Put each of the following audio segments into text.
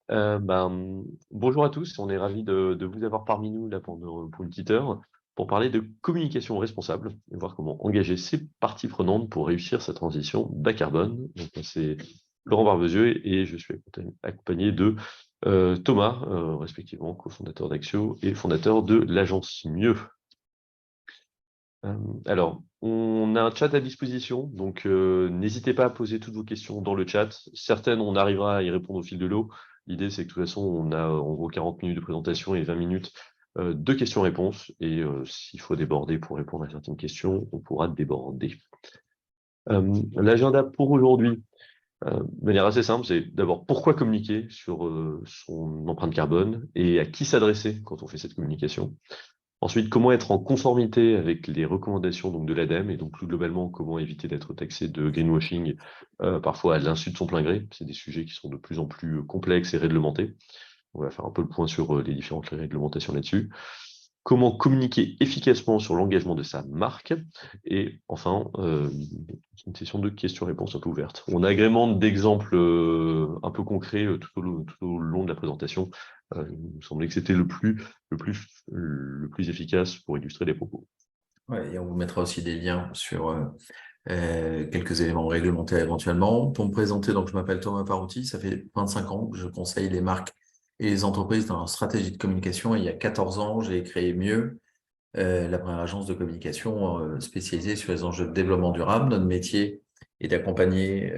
Bonjour à tous, on est ravis de vous avoir parmi nous là pour une petite heure pour parler de communication responsable et voir comment engager ces parties prenantes pour réussir sa transition bas carbone. Donc, moi, c'est Laurent Barbezieux et je suis accompagné de Thomas, respectivement cofondateur d'Axio et fondateur de l'agence Mieux. Alors, on a un chat à disposition, donc n'hésitez pas à poser toutes vos questions dans le chat. Certaines, on arrivera à y répondre au fil de l'eau. L'idée, c'est que de toute façon, on a en gros 40 minutes de présentation et 20 minutes de questions-réponses. Et s'il faut déborder pour répondre à certaines questions, on pourra déborder. L'agenda pour aujourd'hui, de manière assez simple, c'est d'abord pourquoi communiquer sur son empreinte carbone et à qui s'adresser quand on fait cette communication. Ensuite, comment être en conformité avec les recommandations donc, de l'ADEME et donc plus globalement, comment éviter d'être taxé de greenwashing, parfois à l'insu de son plein gré. C'est des sujets qui sont de plus en plus complexes et réglementés. On va faire un peu le point sur les différentes réglementations là-dessus. Comment communiquer efficacement sur l'engagement de sa marque. Et enfin, une session de questions-réponses un peu ouverte. On agrémente d'exemples un peu concrets tout au long de la présentation. Il me semblait que c'était le plus efficace pour illustrer les propos. Ouais, et on vous mettra aussi des liens sur quelques éléments réglementaires éventuellement. Pour me présenter, donc je m'appelle Thomas Parouti, ça fait 25 ans que je conseille les marques et les entreprises dans leur stratégie de communication. Et il y a 14 ans, j'ai créé Mieux, la première agence de communication spécialisée sur les enjeux de développement durable. Notre métier est d'accompagner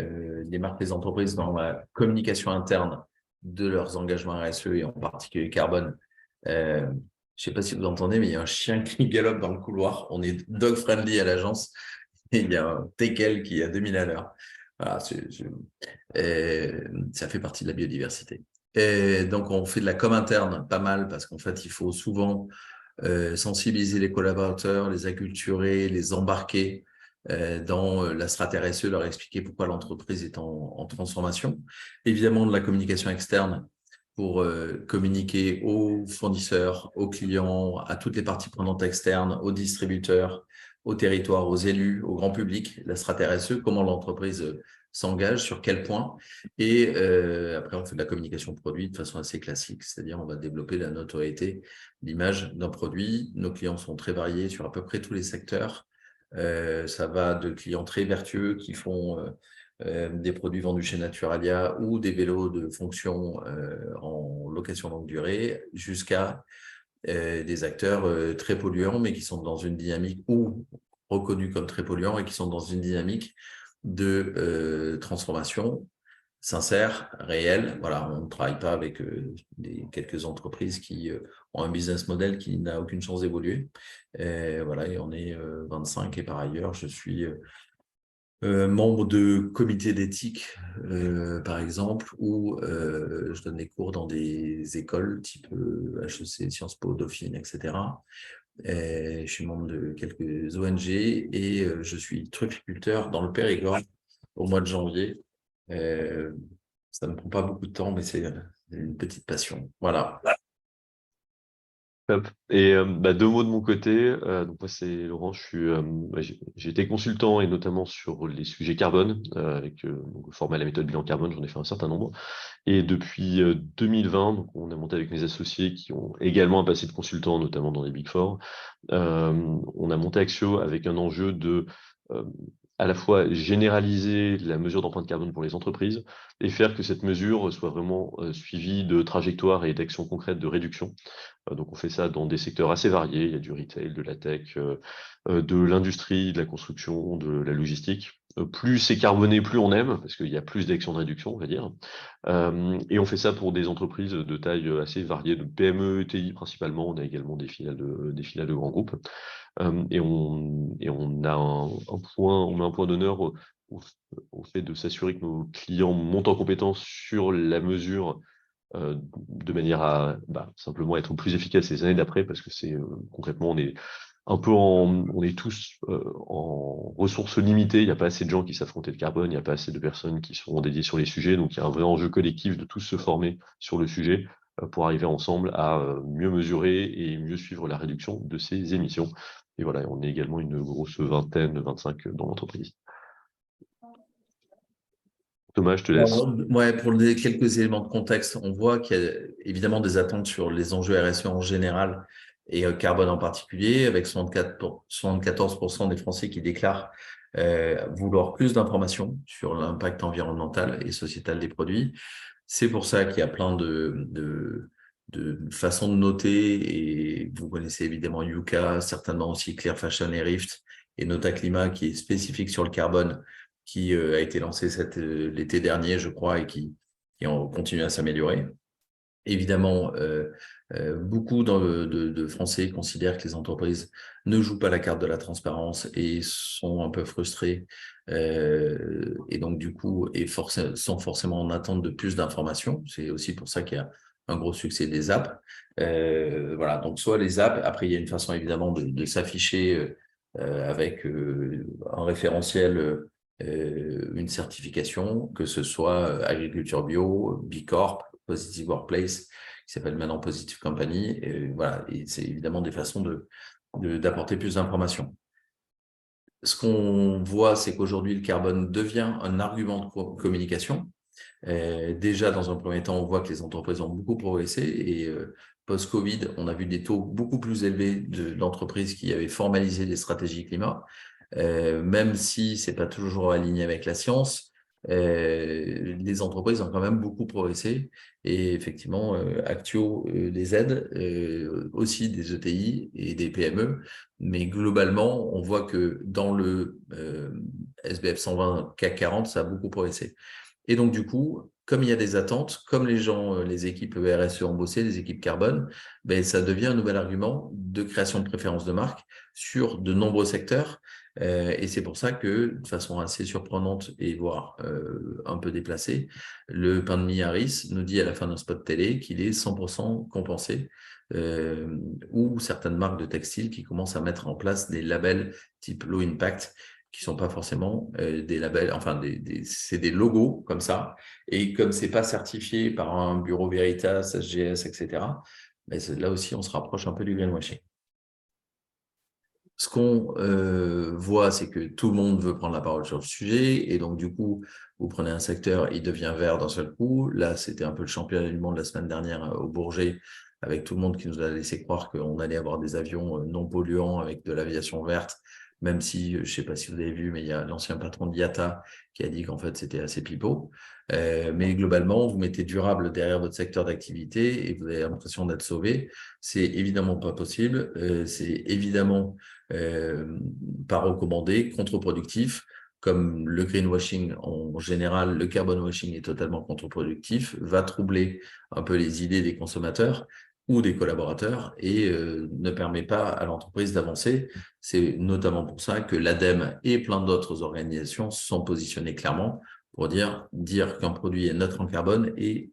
les marques et les entreprises dans la communication interne de leurs engagements RSE et en particulier carbone. Je sais pas si vous entendez, mais il y a un chien qui galope dans le couloir. On est dog friendly à l'agence et il y a un teckel qui est à 2000 à l'heure. Voilà, ça fait partie de la biodiversité. Et donc, on fait de la com interne pas mal parce qu'en fait, il faut souvent sensibiliser les collaborateurs, les acculturer, les embarquer dans la stratégie RSE, leur expliquer pourquoi l'entreprise est en transformation. Évidemment, de la communication externe pour communiquer aux fournisseurs, aux clients, à toutes les parties prenantes externes, aux distributeurs, aux territoires, aux élus, au grand public, la stratégie RSE, comment l'entreprise s'engage, sur quel point. Et après, on fait de la communication produit de façon assez classique, c'est-à-dire on va développer la notoriété, l'image d'un produit. Nos clients sont très variés sur à peu près tous les secteurs. Ça va de clients très vertueux qui font des produits vendus chez Naturalia ou des vélos de fonction en location longue durée, jusqu'à des acteurs très polluants, mais qui sont dans une dynamique ou reconnus comme très polluants et qui sont dans une dynamique de transformation sincère, réelle. Voilà, on ne travaille pas avec quelques entreprises qui ont un business model qui n'a aucune chance d'évoluer. Voilà, et on est 25 et par ailleurs, je suis membre de comités d'éthique, par exemple, où je donne des cours dans des écoles type HEC, Sciences Po, Dauphine, etc. Et je suis membre de quelques ONG et je suis trufficulteur dans le Périgord au mois de janvier. Euh, Ça ne prend pas beaucoup de temps, mais c'est une petite passion. Voilà. Top. Et deux mots de mon côté. Donc moi c'est Laurent, j'ai été consultant et notamment sur les sujets carbone avec donc, le format la méthode bilan carbone, j'en ai fait un certain nombre. Et depuis 2020, donc, on a monté avec mes associés qui ont également un passé de consultant, notamment dans les Big Four. On a monté Axio avec un enjeu de euh, à la fois généraliser la mesure d'empreinte carbone pour les entreprises et faire que cette mesure soit vraiment suivie de trajectoires et d'actions concrètes de réduction. Donc on fait ça dans des secteurs assez variés. Il y a du retail, de la tech, de l'industrie, de la construction, de la logistique. Plus c'est carboné, plus on aime, parce qu'il y a plus d'actions de réduction, on va dire. Et on fait ça pour des entreprises de taille assez variée, de PME, ETI principalement. On a également des filiales de grands groupes. On a on met un point d'honneur au fait de s'assurer que nos clients montent en compétence sur la mesure de manière à simplement être plus efficace les années d'après, parce que c'est concrètement, on est tous en ressources limitées, il n'y a pas assez de gens qui s'affrontent de carbone, il n'y a pas assez de personnes qui sont dédiées sur les sujets, donc il y a un vrai enjeu collectif de tous se former sur le sujet pour arriver ensemble à mieux mesurer et mieux suivre la réduction de ces émissions. Et voilà, on est également une grosse vingtaine, 25 dans l'entreprise. Thomas, je te laisse. Alors, ouais, pour quelques éléments de contexte, on voit qu'il y a évidemment des attentes sur les enjeux RSE en général et carbone en particulier, avec 74% des Français qui déclarent vouloir plus d'informations sur l'impact environnemental et sociétal des produits. C'est pour ça qu'il y a plein de façons de noter, et vous connaissez évidemment Yuka, certainement aussi Clear Fashion et Rift, et Nota Climat qui est spécifique sur le carbone, qui a été lancé l'été dernier, je crois, et qui continue à s'améliorer. Évidemment, beaucoup de Français considèrent que les entreprises ne jouent pas la carte de la transparence et sont un peu frustrés, et donc du coup sont forcément en attente de plus d'informations. C'est aussi pour ça qu'il y a un gros succès des apps. Voilà, donc soit les apps, après il y a une façon évidemment de s'afficher avec un référentiel, une certification, que ce soit agriculture bio, B Corp, Positive Workplace, qui s'appelle maintenant Positive Company. Et voilà, et c'est évidemment des façons d'apporter plus d'informations. Ce qu'on voit, c'est qu'aujourd'hui, le carbone devient un argument de communication. Déjà, dans un premier temps, on voit que les entreprises ont beaucoup progressé et post-Covid, on a vu des taux beaucoup plus élevés d'entreprises qui avaient formalisé des stratégies climat, même si c'est pas toujours aligné avec la science. Les entreprises ont quand même beaucoup progressé et effectivement, Actio les aide, aussi des ETI et des PME, mais globalement, on voit que dans le SBF 120 CAC 40, ça a beaucoup progressé. Et donc, du coup, comme il y a des attentes, comme les gens, les équipes RSE ont bossé, les équipes carbone, ben, ça devient un nouvel argument de création de préférences de marque sur de nombreux secteurs. Et c'est pour ça que, de façon assez surprenante et voire un peu déplacée, le pain de mie Harris nous dit à la fin d'un spot télé qu'il est 100% compensé, ou certaines marques de textiles qui commencent à mettre en place des labels type Low Impact, qui sont pas forcément des labels, enfin c'est des logos comme ça, et comme c'est pas certifié par un bureau Veritas, SGS, etc., ben là aussi on se rapproche un peu du greenwashing. Ce qu'on voit, c'est que tout le monde veut prendre la parole sur le sujet, et donc du coup, vous prenez un secteur, il devient vert d'un seul coup. Là, c'était un peu le championnat du monde la semaine dernière au Bourget, avec tout le monde qui nous a laissé croire qu'on allait avoir des avions non polluants avec de l'aviation verte, même si, je ne sais pas si vous avez vu, mais il y a l'ancien patron d'IATA qui a dit qu'en fait, c'était assez pipeau. Mais globalement, vous mettez durable derrière votre secteur d'activité et vous avez l'impression d'être sauvé. C'est évidemment pas possible. C'est évidemment pas recommandé, contre-productif. Comme le greenwashing en général, le carbon washing est totalement contre-productif, va troubler un peu les idées des consommateurs ou des collaborateurs et ne permet pas à l'entreprise d'avancer. C'est notamment pour ça que l'ADEME et plein d'autres organisations se sont positionnées clairement pour dire qu'un produit est neutre en carbone et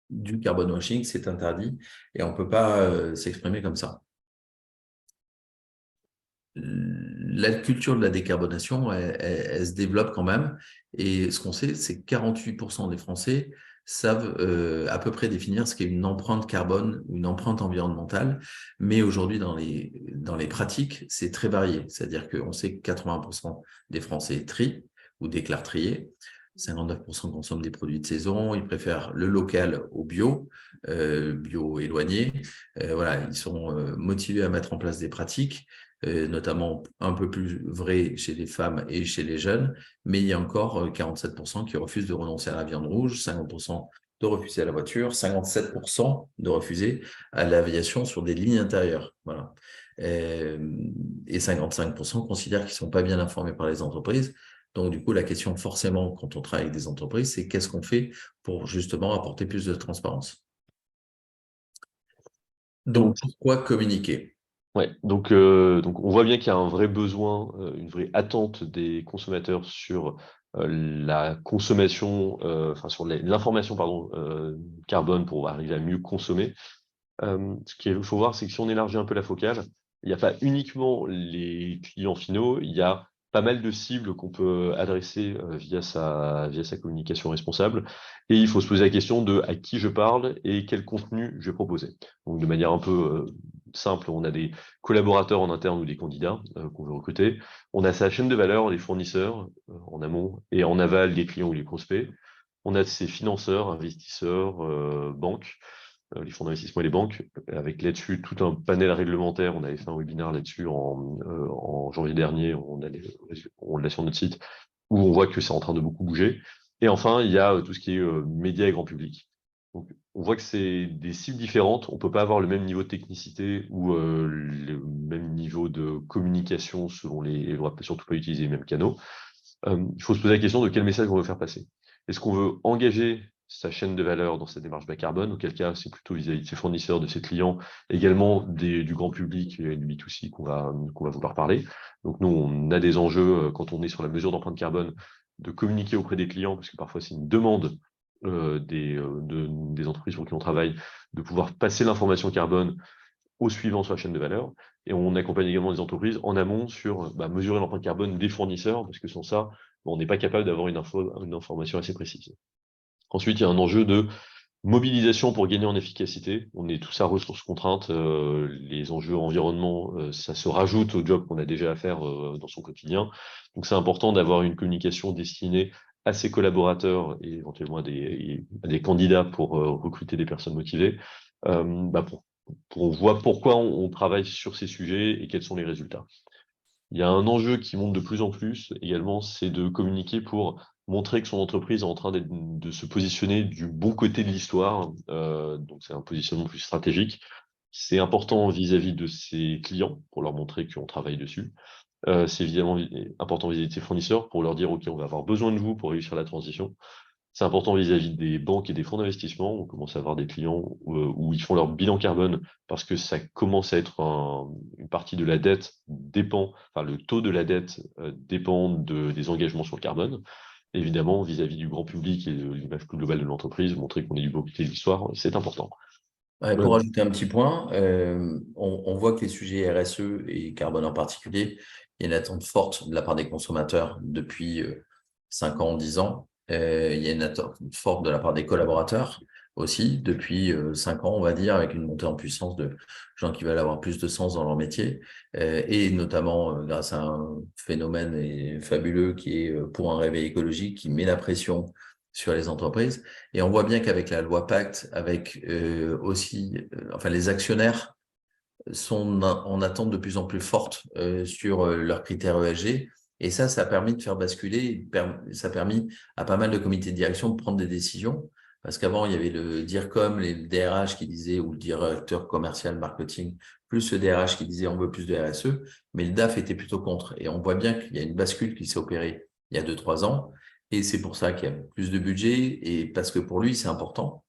du carbon washing, c'est interdit et on ne peut pas s'exprimer comme ça. La culture de la décarbonation, elle se développe quand même. Et ce qu'on sait, c'est que 48% des Français savent à peu près définir ce qu'est une empreinte carbone ou une empreinte environnementale. Mais aujourd'hui, dans les pratiques, c'est très varié. C'est-à-dire qu'on sait que 80% des Français trient ou déclarent trier. 59% consomment des produits de saison. Ils préfèrent le local au bio, bio éloigné. Voilà, ils sont motivés à mettre en place des pratiques, notamment un peu plus vrai chez les femmes et chez les jeunes, mais il y a encore 47% qui refusent de renoncer à la viande rouge, 50% de refuser à la voiture, 57% de refuser à l'aviation sur des lignes intérieures. Voilà. Et 55% considèrent qu'ils ne sont pas bien informés par les entreprises. Donc, du coup, la question, forcément, quand on travaille avec des entreprises, c'est qu'est-ce qu'on fait pour justement apporter plus de transparence. Donc, pourquoi communiquer? Ouais, donc on voit bien qu'il y a un vrai besoin, une vraie attente des consommateurs sur la consommation, enfin sur l'information pardon, carbone pour arriver à mieux consommer. Ce qu'il faut voir, c'est que si on élargit un peu la focale, il n'y a pas uniquement les clients finaux, il y a pas mal de cibles qu'on peut adresser via sa communication responsable. Et il faut se poser la question de à qui je parle et quel contenu je vais proposer. Donc de manière un peu simple, on a des collaborateurs en interne ou des candidats qu'on veut recruter. On a sa chaîne de valeur, les fournisseurs en amont, et en aval, les clients ou les prospects. on a ces financeurs, investisseurs, banques, les fonds d'investissement et les banques, avec là-dessus tout un panel réglementaire. On avait fait un webinaire là-dessus en janvier dernier, on l'a sur notre site, où on voit que c'est en train de beaucoup bouger. Et enfin, il y a tout ce qui est médias et grand public. Donc, on voit que c'est des cibles différentes. On ne peut pas avoir le même niveau de technicité ou le même niveau de communication selon les. On ne va surtout pas utiliser les mêmes canaux. Il faut se poser la question de quel message on veut faire passer. Est-ce qu'on veut engager sa chaîne de valeur dans cette démarche bas carbone, auquel cas c'est plutôt vis-à-vis de ses fournisseurs, de ses clients, également du grand public et du B2C qu'on va vouloir parler. Donc nous, on a des enjeux quand on est sur la mesure d'empreinte carbone, de communiquer auprès des clients, parce que parfois c'est une demande des entreprises pour qui on travaille, de pouvoir passer l'information carbone au suivant sur la chaîne de valeur. Et on accompagne également les entreprises en amont sur mesurer l'empreinte carbone des fournisseurs, parce que sans ça, on n'est pas capable d'avoir une information assez précise. Ensuite, il y a un enjeu de mobilisation pour gagner en efficacité. On est tous à ressources contraintes. Les enjeux environnement, ça se rajoute au job qu'on a déjà à faire dans son quotidien. Donc, c'est important d'avoir une communication destinée à ses collaborateurs et éventuellement à des candidats pour recruter des personnes motivées, pour voir pourquoi on travaille sur ces sujets et quels sont les résultats. Il y a un enjeu qui monte de plus en plus également, c'est de communiquer pour montrer que son entreprise est en train de se positionner du bon côté de l'histoire. Donc, c'est un positionnement plus stratégique. C'est important vis-à-vis de ses clients pour leur montrer qu'on travaille dessus. C'est évidemment important vis-à-vis de ses fournisseurs pour leur dire, OK, on va avoir besoin de vous pour réussir la transition. C'est important vis-à-vis des banques et des fonds d'investissement. On commence à avoir des clients où ils font leur bilan carbone parce que ça commence à être une partie de la dette le taux de la dette dépend des engagements sur le carbone. Évidemment, vis-à-vis du grand public et de l'image plus globale de l'entreprise, montrer qu'on est du beau côté de l'histoire, c'est important. Ouais, Euh, pour ajouter un petit point, on voit que les sujets RSE et carbone en particulier, il y a une attente forte de la part des consommateurs depuis 5 ans, 10 ans. Il y a une attente forte de la part des collaborateurs aussi depuis 5 ans, on va dire, avec une montée en puissance de gens qui veulent avoir plus de sens dans leur métier, et notamment grâce à un phénomène fabuleux qui est pour un réveil écologique qui met la pression sur les entreprises. Et on voit bien qu'avec la loi Pacte, avec les actionnaires sont en attente de plus en plus forte sur leurs critères ESG. Et ça a permis de faire basculer, ça a permis à pas mal de comités de direction de prendre des décisions. Parce qu'avant, il y avait le DIRCOM, les DRH qui disaient, ou le directeur commercial marketing, plus le DRH qui disait on veut plus de RSE, mais le DAF était plutôt contre. Et on voit bien qu'il y a une bascule qui s'est opérée il y a 2-3 ans. Et c'est pour ça qu'il y a plus de budget et parce que pour lui, c'est important,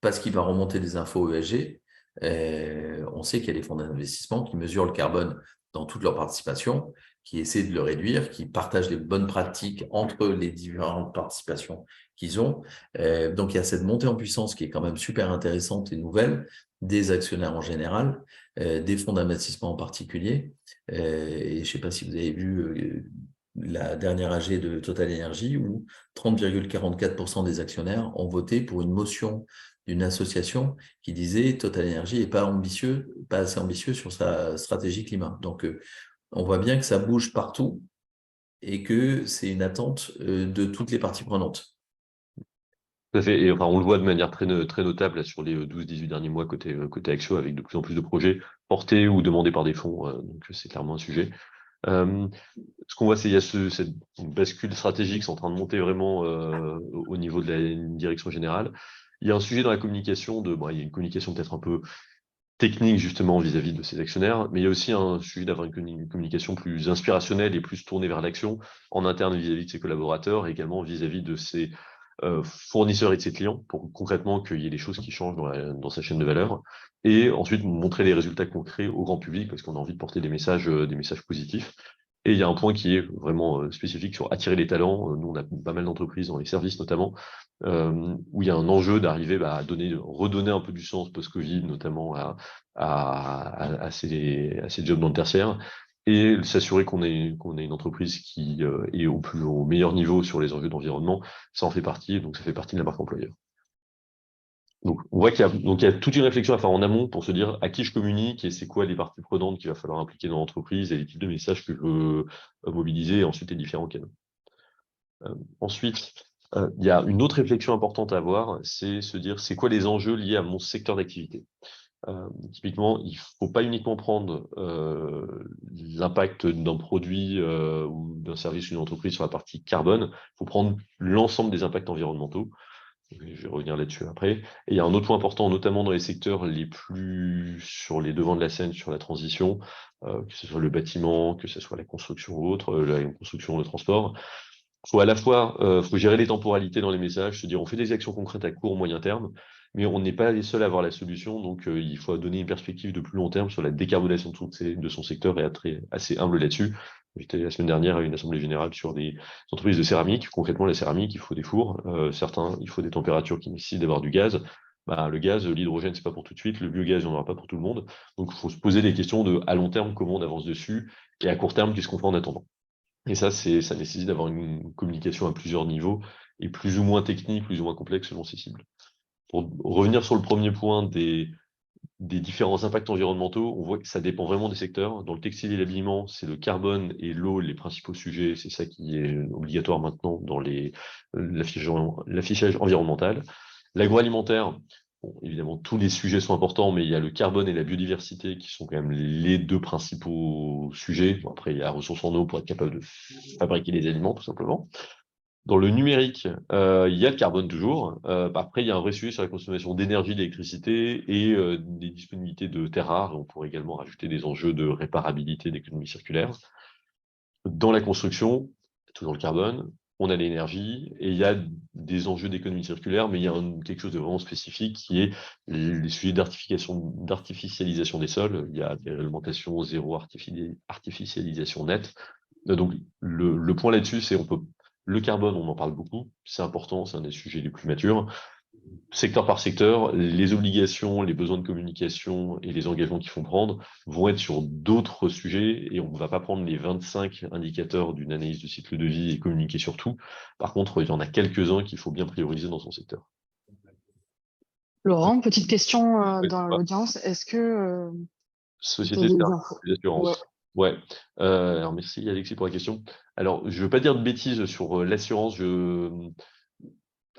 parce qu'il va remonter des infos ESG. On sait qu'il y a des fonds d'investissement qui mesurent le carbone dans toute leur participation, qui essaient de le réduire, qui partagent les bonnes pratiques entre les différentes participations qu'ils ont. Donc, il y a cette montée en puissance qui est quand même super intéressante et nouvelle, des actionnaires en général, des fonds d'investissement en particulier. Et je ne sais pas si vous avez vu la dernière AG de Total Energy où 30,44% des actionnaires ont voté pour une motion d'une association qui disait Total Energy n'est pas assez ambitieux sur sa stratégie climat. Donc, on voit bien que ça bouge partout et que c'est une attente de toutes les parties prenantes. Tout à fait. Et enfin, on le voit de manière très notable là, sur les 12-18 derniers mois côté Axio, avec de plus en plus de projets portés ou demandés par des fonds. Donc, c'est clairement un sujet. Ce qu'on voit, c'est qu'il y a cette bascule stratégique qui est en train de monter vraiment au niveau de la direction générale. Il y a un sujet dans la communication, il y a une communication peut-être un peu technique justement vis-à-vis de ses actionnaires, mais il y a aussi un sujet d'avoir une communication plus inspirationnelle et plus tournée vers l'action en interne vis-à-vis de ses collaborateurs et également vis-à-vis de ses fournisseurs et de ses clients pour concrètement qu'il y ait des choses qui changent dans sa chaîne de valeur et ensuite montrer les résultats concrets au grand public parce qu'on a envie de porter des messages positifs. Et il y a un point qui est vraiment spécifique sur attirer les talents. Nous, on a pas mal d'entreprises dans les services notamment, où il y a un enjeu d'arriver redonner un peu du sens post-Covid, notamment à ces jobs dans le tertiaire, et s'assurer qu'on ait une entreprise qui est au meilleur niveau sur les enjeux d'environnement. Ça en fait partie, donc ça fait partie de la marque employeur. Donc, on voit qu'il y a toute une réflexion à faire en amont pour se dire à qui je communique et c'est quoi les parties prenantes qu'il va falloir impliquer dans l'entreprise et les types de messages que je veux mobiliser et ensuite les différents canaux. Ensuite, Il y a une autre réflexion importante à avoir, c'est se dire c'est quoi les enjeux liés à mon secteur d'activité. Typiquement, il ne faut pas uniquement prendre l'impact d'un produit ou d'un service d'une entreprise sur la partie carbone, il faut prendre l'ensemble des impacts environnementaux. Je vais revenir là-dessus après. Et il y a un autre point important, notamment dans les secteurs les plus sur les devants de la scène, sur la transition, que ce soit le bâtiment, que ce soit la construction ou autre, la construction, le transport. Faut à la fois faut gérer les temporalités dans les messages, se dire on fait des actions concrètes à court, moyen terme, mais on n'est pas les seuls à avoir la solution, donc il faut donner une perspective de plus long terme sur la décarbonation de son secteur et être assez humble là-dessus. J'étais la semaine dernière à une assemblée générale sur des entreprises de céramque. Concrètement, la céramique, il faut des fours. Certains, il faut des températures qui nécessitent d'avoir du gaz. Bah, le gaz, l'hydrogène, c'est pas pour tout de suite. Le biogaz, il n'y en aura pas pour tout le monde. Donc, il faut se poser des questions de à long terme, comment on avance dessus, et à court terme, qu'est-ce qu'on fait en attendant. Et ça, ça nécessite d'avoir une communication à plusieurs niveaux et plus ou moins technique, plus ou moins complexe selon ses cibles. Pour revenir sur le premier point des différents impacts environnementaux, on voit que ça dépend vraiment des secteurs. Dans le textile et l'habillement, c'est le carbone et l'eau les principaux sujets. C'est ça qui est obligatoire maintenant dans l'affichage environnemental. L'agroalimentaire, bon, évidemment, tous les sujets sont importants, mais il y a le carbone et la biodiversité qui sont quand même les deux principaux sujets. Bon, après, il y a la ressource en eau pour être capable de fabriquer les aliments, tout simplement. Dans le numérique, il y a le carbone toujours. Après, il y a un vrai sujet sur la consommation d'énergie, d'électricité et des disponibilités de terres rares. On pourrait également rajouter des enjeux de réparabilité, d'économie circulaire. Dans la construction, toujours le carbone, on a l'énergie et il y a des enjeux d'économie circulaire, mais il y a quelque chose de vraiment spécifique qui est les sujets d'artificialisation des sols. Il y a des réglementations zéro artificialisation nette. Donc, le point là-dessus, c'est le carbone, on en parle beaucoup, c'est important, c'est un des sujets les plus matures. Secteur par secteur, les obligations, les besoins de communication et les engagements qu'il faut prendre vont être sur d'autres sujets et on ne va pas prendre les 25 indicateurs d'une analyse de cycle de vie et communiquer sur tout. Par contre, il y en a quelques-uns qu'il faut bien prioriser dans son secteur. Laurent, petite question Oui, dans l'audience. Est-ce que tu as société de des services infos? et Ouais. d'assurance. Ouais. Alors merci Alexis pour la question. Alors, je ne veux pas dire de bêtises sur l'assurance.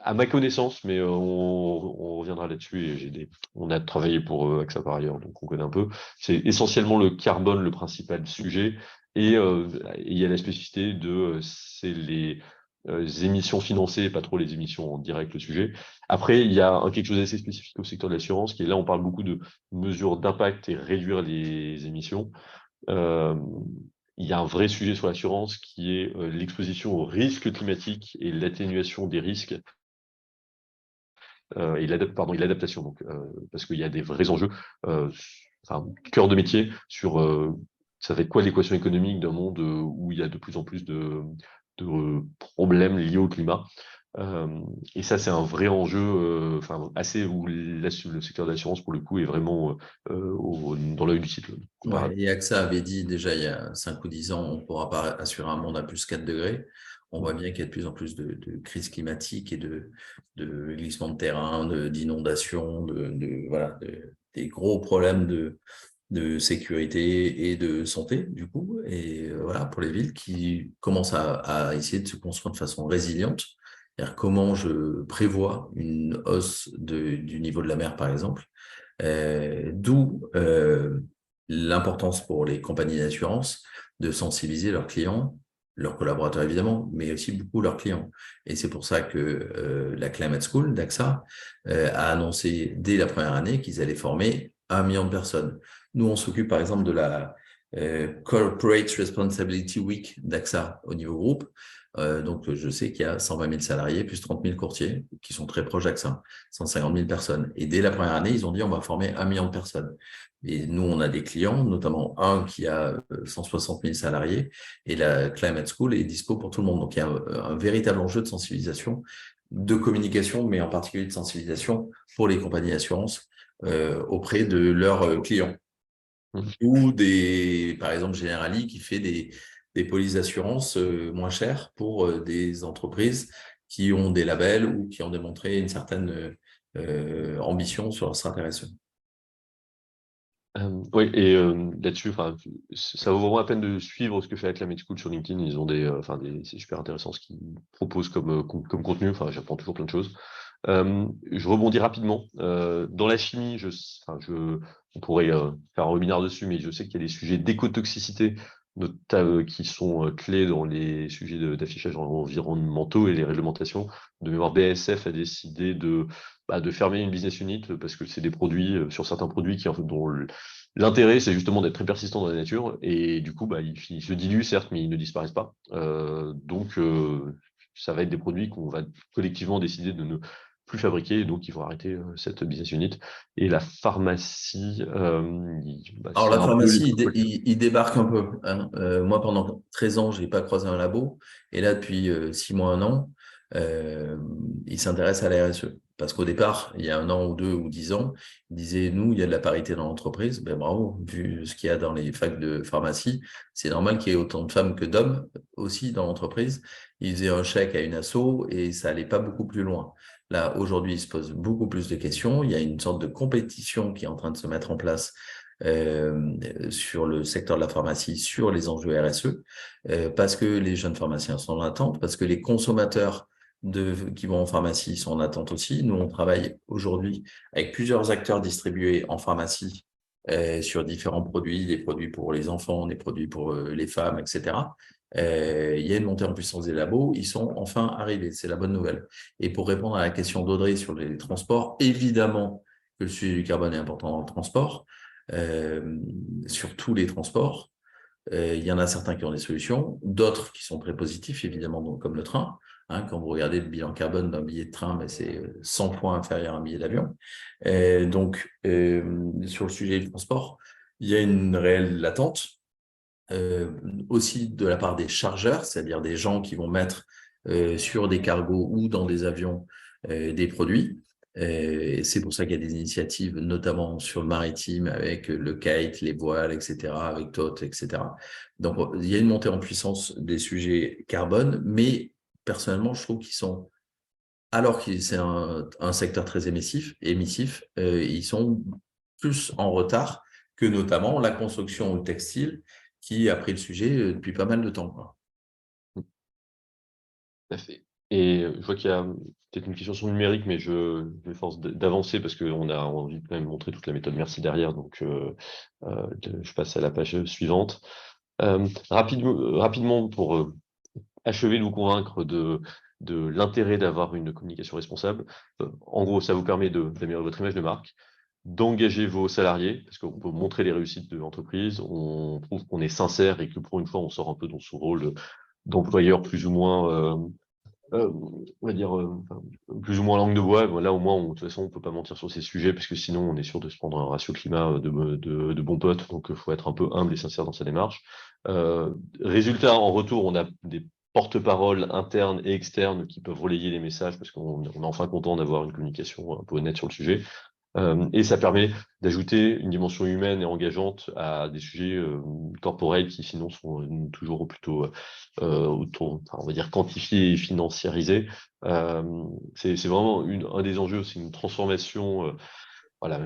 À ma connaissance, mais on reviendra là-dessus. Et on a travaillé pour AXA par ailleurs, donc on connaît un peu. C'est essentiellement le carbone le principal sujet. Et il y a la spécificité c'est les émissions financées, pas trop les émissions en direct le sujet. Après, il y a quelque chose d'assez spécifique au secteur de l'assurance, qui est là, on parle beaucoup de mesures d'impact et réduire les émissions. Euh, il y a un vrai sujet sur l'assurance qui est l'exposition aux risques climatiques et l'atténuation des risques et l'adaptation. Donc, parce qu'il y a des vrais enjeux, enfin, cœur de métier sur ça fait quoi l'équation économique d'un monde où il y a de plus en plus de problèmes liés au climat. Et ça, c'est un vrai enjeu, enfin, assez où le secteur de l'assurance, pour le coup, est vraiment dans l'œil du cycle. Ouais, et AXA avait dit déjà il y a 5 ou 10 ans, on ne pourra pas assurer un monde à plus 4 degrés. On voit bien qu'il y a de plus en plus de crises climatiques et de glissements de terrain, d'inondations, voilà, des gros problèmes de sécurité et de santé, du coup. Et voilà, pour les villes qui commencent à essayer de se construire de façon résiliente. C'est-à-dire comment je prévois une hausse du niveau de la mer, par exemple. D'où l'importance pour les compagnies d'assurance de sensibiliser leurs clients, leurs collaborateurs évidemment, mais aussi beaucoup leurs clients. Et c'est pour ça que la Climate School d'AXA a annoncé dès la première année qu'ils allaient former 1 million de personnes. Nous, on s'occupe par exemple de la Corporate Responsibility Week d'AXA au niveau groupe. Donc, je sais qu'il y a 120 000 salariés, plus 30 000 courtiers qui sont très proches d'AXA, 150 000 personnes. Et dès la première année, ils ont dit on va former 1 million de personnes. Et nous, on a des clients, notamment un qui a 160 000 salariés, et la Climate School est dispo pour tout le monde. Donc, il y a un véritable enjeu de sensibilisation, de communication, mais en particulier de sensibilisation pour les compagnies d'assurance auprès de leurs clients. Ou par exemple, Generali qui fait des polices d'assurance moins chères pour des entreprises qui ont des labels ou qui ont démontré une certaine ambition sur leur stratégie. Oui, et là-dessus, ça vaut vraiment la peine de suivre ce que fait Acclimate School sur LinkedIn. Ils ont c'est super intéressant ce qu'ils proposent comme contenu. J'apprends toujours plein de choses. Je rebondis rapidement. Dans la chimie, on pourrait faire un webinaire dessus, mais je sais qu'il y a des sujets d'écotoxicité qui sont clés dans les sujets d'affichage environnementaux et les réglementations. De mémoire, BASF a décidé de fermer une business unit parce que c'est des produits, sur certains produits dont l'intérêt, c'est justement d'être très persistant dans la nature, et du coup, ils se diluent, certes, mais ils ne disparaissent pas. Ça va être des produits qu'on va collectivement décider de ne plus fabriquer, donc il faut arrêter cette business unit. Et la pharmacie, Alors, c'est la un peu pharmacie, il débarque un peu, hein. Moi, pendant 13 ans, je n'ai pas croisé un labo. Et là, depuis 6 mois, 1 an, il s'intéresse à la RSE. Parce qu'au départ, il y a 1 an ou 2 ou 10 ans, il disait, nous, il y a de la parité dans l'entreprise. Ben, bravo, vu ce qu'il y a dans les facs de pharmacie, c'est normal qu'il y ait autant de femmes que d'hommes aussi dans l'entreprise. Il faisait un chèque à une asso et ça allait pas beaucoup plus loin. Là, aujourd'hui, il se pose beaucoup plus de questions. Il y a une sorte de compétition qui est en train de se mettre en place sur le secteur de la pharmacie, sur les enjeux RSE, parce que les jeunes pharmaciens sont en attente, parce que les consommateurs qui vont en pharmacie sont en attente aussi. Nous, on travaille aujourd'hui avec plusieurs acteurs distribués en pharmacie sur différents produits, des produits pour les enfants, des produits pour les femmes, etc. Il y a une montée en puissance des labos, ils sont enfin arrivés, c'est la bonne nouvelle. Et pour répondre à la question d'Audrey sur les transports, évidemment que le sujet du carbone est important dans le transport, sur tous les transports. Il y en a certains qui ont des solutions, d'autres qui sont très positifs, évidemment, donc, comme le train. Hein, quand vous regardez le bilan carbone d'un billet de train, ben, c'est 100 fois inférieur à un billet d'avion. Sur le sujet du transport, il y a une réelle attente, aussi de la part des chargeurs, c'est-à-dire des gens qui vont mettre sur des cargos ou dans des avions des produits. C'est pour ça qu'il y a des initiatives, notamment sur le maritime, avec le kite, les voiles, etc., avec TOT, etc. Donc, il y a une montée en puissance des sujets carbone, mais personnellement, je trouve qu'ils sont, alors que c'est un secteur très émissif, ils sont plus en retard que notamment la construction ou le textile, qui a pris le sujet depuis pas mal de temps, quoi. Tout à fait. Et je vois qu'il y a peut-être une question sur le numérique, mais je m'efforce d'avancer parce qu'on a envie de quand même montrer toute la méthode Merci derrière. Donc, je passe à la page suivante. Rapidement, pour achever de vous convaincre de l'intérêt d'avoir une communication responsable, en gros, ça vous permet d'améliorer votre image de marque, d'engager vos salariés, parce qu'on peut montrer les réussites de l'entreprise, on prouve qu'on est sincère et que pour une fois, on sort un peu dans son rôle d'employeur plus ou moins on va dire, plus ou moins langue de bois. Là, au moins, de toute façon, on peut pas mentir sur ces sujets, parce que sinon, on est sûr de se prendre un ratio climat de bons potes. Donc, il faut être un peu humble et sincère dans sa démarche. Résultat, en retour, on a des porte-paroles internes et externes qui peuvent relayer les messages, parce qu'on est enfin content d'avoir une communication un peu honnête sur le sujet. Et ça permet d'ajouter une dimension humaine et engageante à des sujets corporels qui sinon sont toujours plutôt on va dire quantifiés et financiarisés. C'est vraiment un des enjeux, c'est une transformation. Voilà,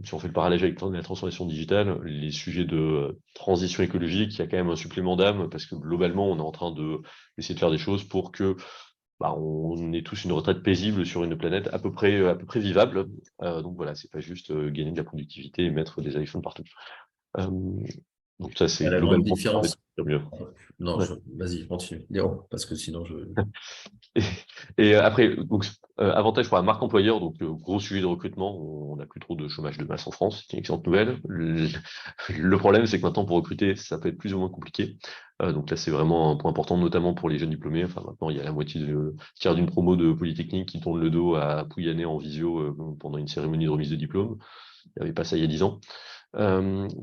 si on fait le parallèle avec la transformation digitale, les sujets de transition écologique, il y a quand même un supplément d'âme parce que globalement, on est en train d'essayer de faire des choses pour que on est tous une retraite paisible sur une planète à peu près vivable. Donc voilà, c'est pas juste gagner de la productivité et mettre des iPhones partout. Euh, donc ça, c'est La grande globalement différence. mieux. Non, Ouais. vas-y, continue, Léon, parce que sinon je. Et après, donc, avantage pour la marque employeur, donc gros sujet de recrutement, on n'a plus trop de chômage de masse en France, c'est une excellente nouvelle. Le problème, c'est que maintenant, pour recruter, ça peut être plus ou moins compliqué. Donc là, c'est vraiment un point important, notamment pour les jeunes diplômés. Enfin, maintenant, il y a la moitié tiers d'une promo de Polytechnique qui tourne le dos à Pouyanné en visio pendant une cérémonie de remise de diplôme. Il n'y avait pas ça il y a 10 ans.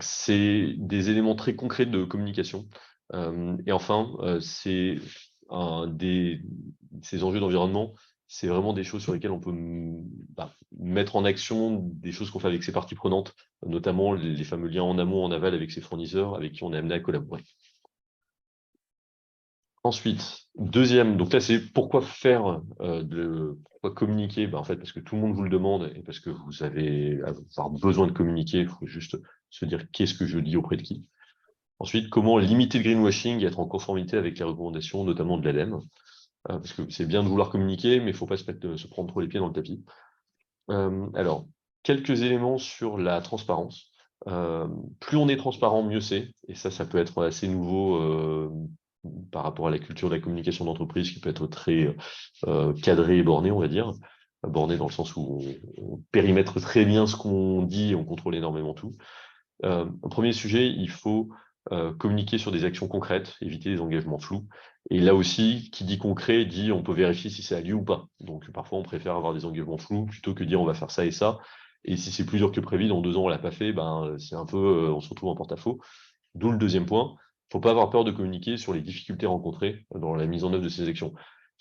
C'est des éléments très concrets de communication. Et enfin, ces enjeux d'environnement, c'est vraiment des choses sur lesquelles on peut mettre en action des choses qu'on fait avec ses parties prenantes, notamment les fameux liens en amont, en aval avec ses fournisseurs, avec qui on est amené à collaborer. Ensuite, deuxième, donc là, c'est pourquoi pourquoi communiquer? En fait, parce que tout le monde vous le demande et parce que vous avez avoir besoin de communiquer, il faut juste se dire qu'est-ce que je dis auprès de qui. Ensuite, comment limiter le greenwashing et être en conformité avec les recommandations, notamment de l'ADEME. Parce que c'est bien de vouloir communiquer, mais il ne faut pas se prendre trop les pieds dans le tapis. Alors, quelques éléments sur la transparence. Plus on est transparent, mieux c'est. Et ça peut être assez nouveau par rapport à la culture de la communication d'entreprise qui peut être très cadrée et bornée, on va dire. Bornée dans le sens où on périmètre très bien ce qu'on dit et on contrôle énormément tout. Premier sujet, il faut communiquer sur des actions concrètes, éviter les engagements flous. Et là aussi, qui dit concret, dit on peut vérifier si ça a lieu ou pas. Donc parfois, on préfère avoir des engagements flous plutôt que dire on va faire ça et ça. Et si c'est plus dur que prévu, dans 2 ans, on l'a pas fait, c'est un peu, on se retrouve en porte-à-faux. D'où le deuxième point. Il ne faut pas avoir peur de communiquer sur les difficultés rencontrées dans la mise en œuvre de ces actions.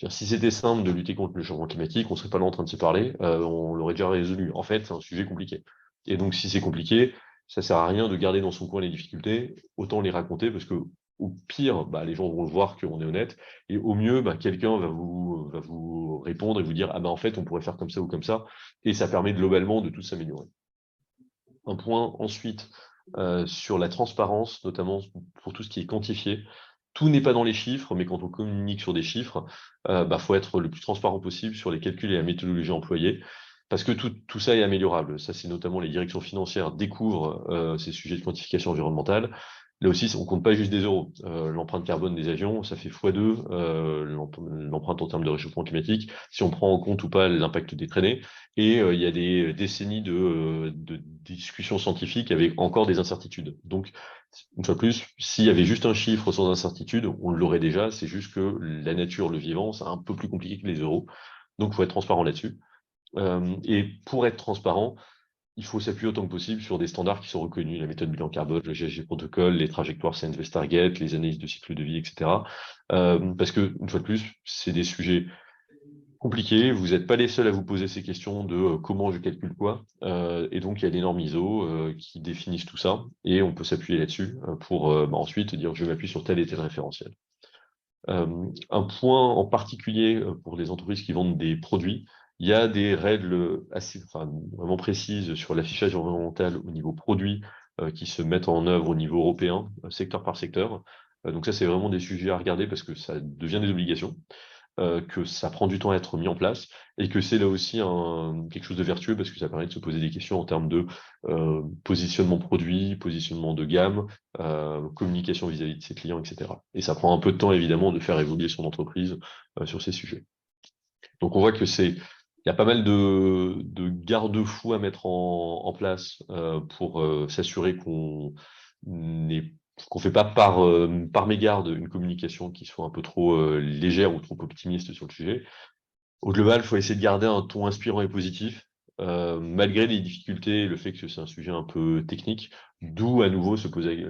Si c'était simple de lutter contre le changement climatique, on ne serait pas là en train de se parler, on l'aurait déjà résolu. En fait, c'est un sujet compliqué. Et donc, si c'est compliqué, ça ne sert à rien de garder dans son coin les difficultés, autant les raconter, parce que au pire, les gens vont le voir qu'on est honnête, et au mieux, quelqu'un va vous répondre et vous dire « Ah en fait, on pourrait faire comme ça ou comme ça », et ça permet globalement de tout s'améliorer. Un point ensuite sur la transparence, notamment pour tout ce qui est quantifié. Tout n'est pas dans les chiffres, mais quand on communique sur des chiffres, faut être le plus transparent possible sur les calculs et la méthodologie employée, parce que tout ça est améliorable. Ça, c'est notamment les directions financières découvrent ces sujets de quantification environnementale. Là aussi, on ne compte pas juste des euros. L'empreinte carbone des avions, ça fait x2 l'empreinte en termes de réchauffement climatique, si on prend en compte ou pas l'impact des traînées. Et il y a des décennies de discussions scientifiques avec encore des incertitudes. Donc, une fois de plus, s'il y avait juste un chiffre sans incertitude, on l'aurait déjà. C'est juste que la nature, le vivant, c'est un peu plus compliqué que les euros. Donc, il faut être transparent là-dessus. Et pour être transparent, il faut s'appuyer autant que possible sur des standards qui sont reconnus, la méthode bilan carbone, le GHG protocole, les trajectoires Science-Based Target, les analyses de cycle de vie, etc. Parce que, une fois de plus, c'est des sujets compliqués. Vous n'êtes pas les seuls à vous poser ces questions de comment je calcule quoi. Et donc, il y a des normes ISO qui définissent tout ça. Et on peut s'appuyer là-dessus pour ensuite dire je m'appuie sur tel et tel référentiel. Un point en particulier pour les entreprises qui vendent des produits, il y a des règles vraiment précises sur l'affichage environnemental au niveau produit qui se mettent en œuvre au niveau européen, secteur par secteur. Donc ça, c'est vraiment des sujets à regarder parce que ça devient des obligations, que ça prend du temps à être mis en place et que c'est là aussi quelque chose de vertueux parce que ça permet de se poser des questions en termes de positionnement produit, positionnement de gamme, communication vis-à-vis de ses clients, etc. Et ça prend un peu de temps, évidemment, de faire évoluer son entreprise sur ces sujets. Donc, on voit que il y a pas mal de garde-fous à mettre en place pour s'assurer qu'on ne fait pas par mégarde une communication qui soit un peu trop légère ou trop optimiste sur le sujet. Au global, il faut essayer de garder un ton inspirant et positif, malgré les difficultés et le fait que c'est un sujet un peu technique, d'où à nouveau se poser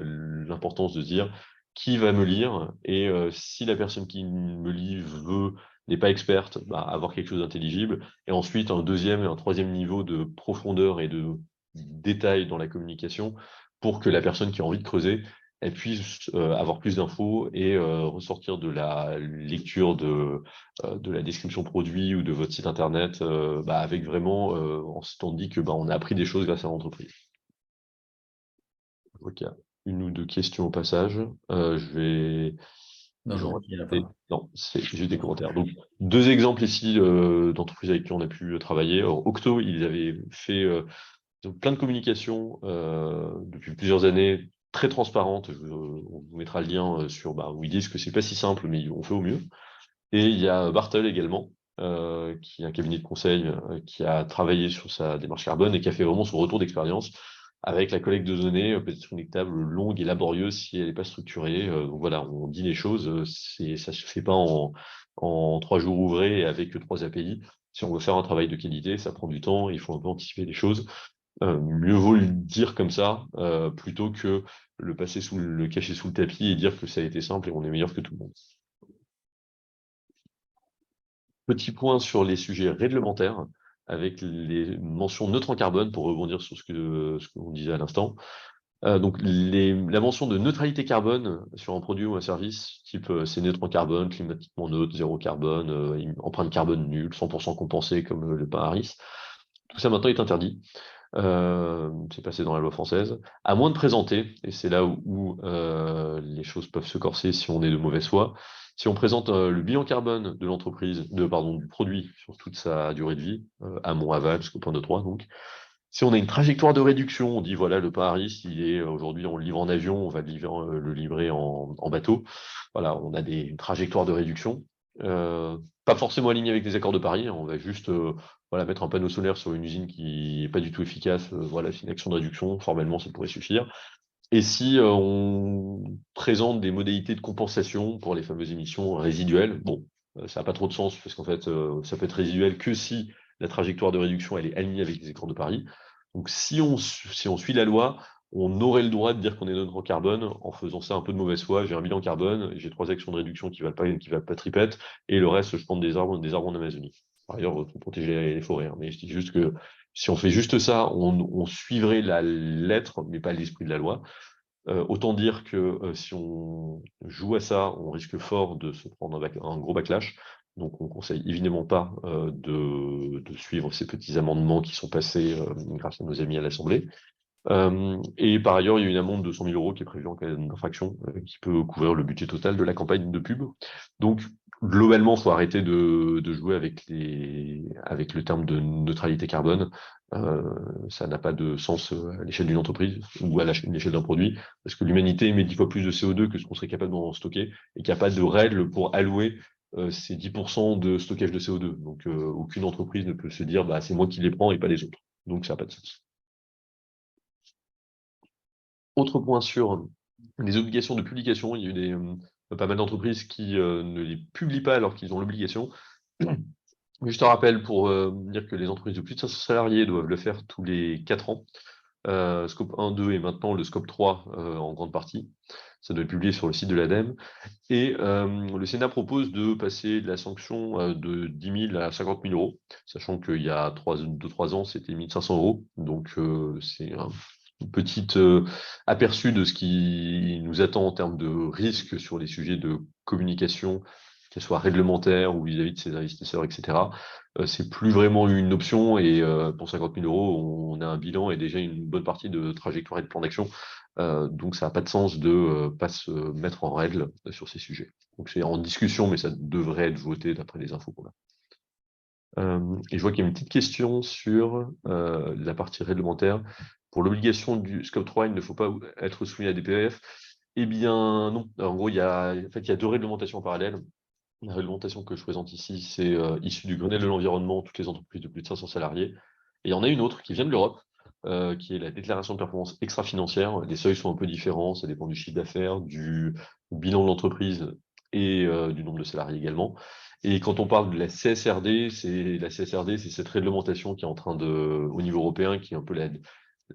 l'importance de se dire qui va me lire, et si la personne qui me lit n'est pas experte, avoir quelque chose d'intelligible, et ensuite un deuxième et un troisième niveau de profondeur et de détail dans la communication pour que la personne qui a envie de creuser elle puisse avoir plus d'infos et ressortir de la lecture de la description produit ou de votre site internet avec vraiment, on s'étant dit que on a appris des choses grâce à l'entreprise. Ok, une ou deux questions au passage. Je vais. Non, il n'y en a pas. Non, c'est juste des commentaires. Donc, 2 exemples ici d'entreprises avec qui on a pu travailler. Alors, Octo, ils avaient fait plein de communications depuis plusieurs années, très transparentes. On vous mettra le lien où ils disent que c'est pas si simple, mais on fait au mieux. Et il y a Bartel également, qui est un cabinet de conseil qui a travaillé sur sa démarche carbone et qui a fait vraiment son retour d'expérience avec la collecte de données, peut-être une table longue et laborieuse si elle n'est pas structurée. Donc voilà, on dit les choses, ça se fait pas en 3 jours ouvrés avec 3 API. Si on veut faire un travail de qualité, ça prend du temps, il faut un peu anticiper les choses. Mieux vaut le dire comme ça, plutôt que le cacher sous le tapis et dire que ça a été simple et on est meilleur que tout le monde. Petit point sur les sujets réglementaires, avec les mentions neutres en carbone, pour rebondir sur ce qu'on disait à l'instant. Donc, la mention de neutralité carbone sur un produit ou un service, type c'est neutre en carbone, climatiquement neutre, zéro carbone, empreinte carbone nulle, 100% compensé comme le pain Harris, tout ça maintenant est interdit. C'est passé dans la loi française, à moins de présenter, et c'est là où les choses peuvent se corser si on est de mauvaise foi, si on présente le bilan carbone de l'entreprise, du produit sur toute sa durée de vie, amont, aval, jusqu'au point de 3, donc, si on a une trajectoire de réduction, on dit voilà, le Paris, il est aujourd'hui, on le livre en avion, on va le livrer en bateau. Voilà, on a une trajectoire de réduction. Pas forcément alignée avec les accords de Paris, on va juste voilà, mettre un panneau solaire sur une usine qui n'est pas du tout efficace. Voilà, c'est une action de réduction, formellement, ça pourrait suffire. Et si on présente des modalités de compensation pour les fameuses émissions résiduelles, bon, ça n'a pas trop de sens, parce qu'en fait, ça peut être résiduel que si la trajectoire de réduction elle est alignée avec les accords de Paris. Donc si on suit la loi, on aurait le droit de dire qu'on est neutre en carbone en faisant ça un peu de mauvaise foi. J'ai un bilan carbone, j'ai 3 actions de réduction qui valent pas tripette, et le reste, je plante des arbres en Amazonie. Par ailleurs, pour protéger les forêts. Hein. Mais je dis juste que si on fait juste ça, on suivrait la lettre, mais pas l'esprit de la loi. Autant dire que si on joue à ça, on risque fort de se prendre un gros backlash. Donc on ne conseille évidemment pas de suivre ces petits amendements qui sont passés grâce à nos amis à l'Assemblée. Et par ailleurs, il y a une amende de 100 000 € qui est prévue en cas d'infraction, qui peut couvrir le budget total de la campagne de pub. Donc, globalement, il faut arrêter de jouer avec le terme de neutralité carbone. Ça n'a pas de sens à l'échelle d'une entreprise ou à l'échelle d'un produit, parce que l'humanité émet 10 fois plus de CO2 que ce qu'on serait capable d'en stocker, et qu'il n'y a pas de règle pour allouer ces 10% de stockage de CO2. Donc, aucune entreprise ne peut se dire bah, c'est moi qui les prends et pas les autres. Donc, ça n'a pas de sens. Autre point sur les obligations de publication, il y a eu pas mal d'entreprises qui ne les publient pas alors qu'ils ont l'obligation. Juste un rappel pour dire que les entreprises de plus de 500 salariés doivent le faire tous les 4 ans. Scope 1, 2 et maintenant le scope 3 en grande partie. Ça doit être publié sur le site de l'ADEME. Et le Sénat propose de passer de la sanction de 10 000 à 50 000 €, sachant qu'il y a 2-3 ans, c'était 1 500 €. Donc c'est un petit aperçu de ce qui nous attend en termes de risques sur les sujets de communication, qu'elle soit réglementaire ou vis-à-vis de ses investisseurs, etc. C'est plus vraiment une option, et pour 50 000 €, on a un bilan et déjà une bonne partie de trajectoire et de plan d'action. Donc ça n'a pas de sens de ne pas se mettre en règle sur ces sujets. Donc c'est en discussion, mais ça devrait être voté d'après les infos qu'on a. Et je vois qu'il y a une petite question sur la partie réglementaire. Pour l'obligation du scope 3, il ne faut pas être soumis à des PEF. Eh bien non. En gros, il y a 2 réglementations parallèles. La réglementation que je présente ici, c'est issue du Grenelle de l'environnement, toutes les entreprises de plus de 500 salariés. Et il y en a une autre qui vient de l'Europe, qui est la déclaration de performance extra-financière. Les seuils sont un peu différents, ça dépend du chiffre d'affaires, du bilan de l'entreprise et du nombre de salariés également. Et quand on parle de la CSRD, c'est cette réglementation qui est en train au niveau européen, qui est un peu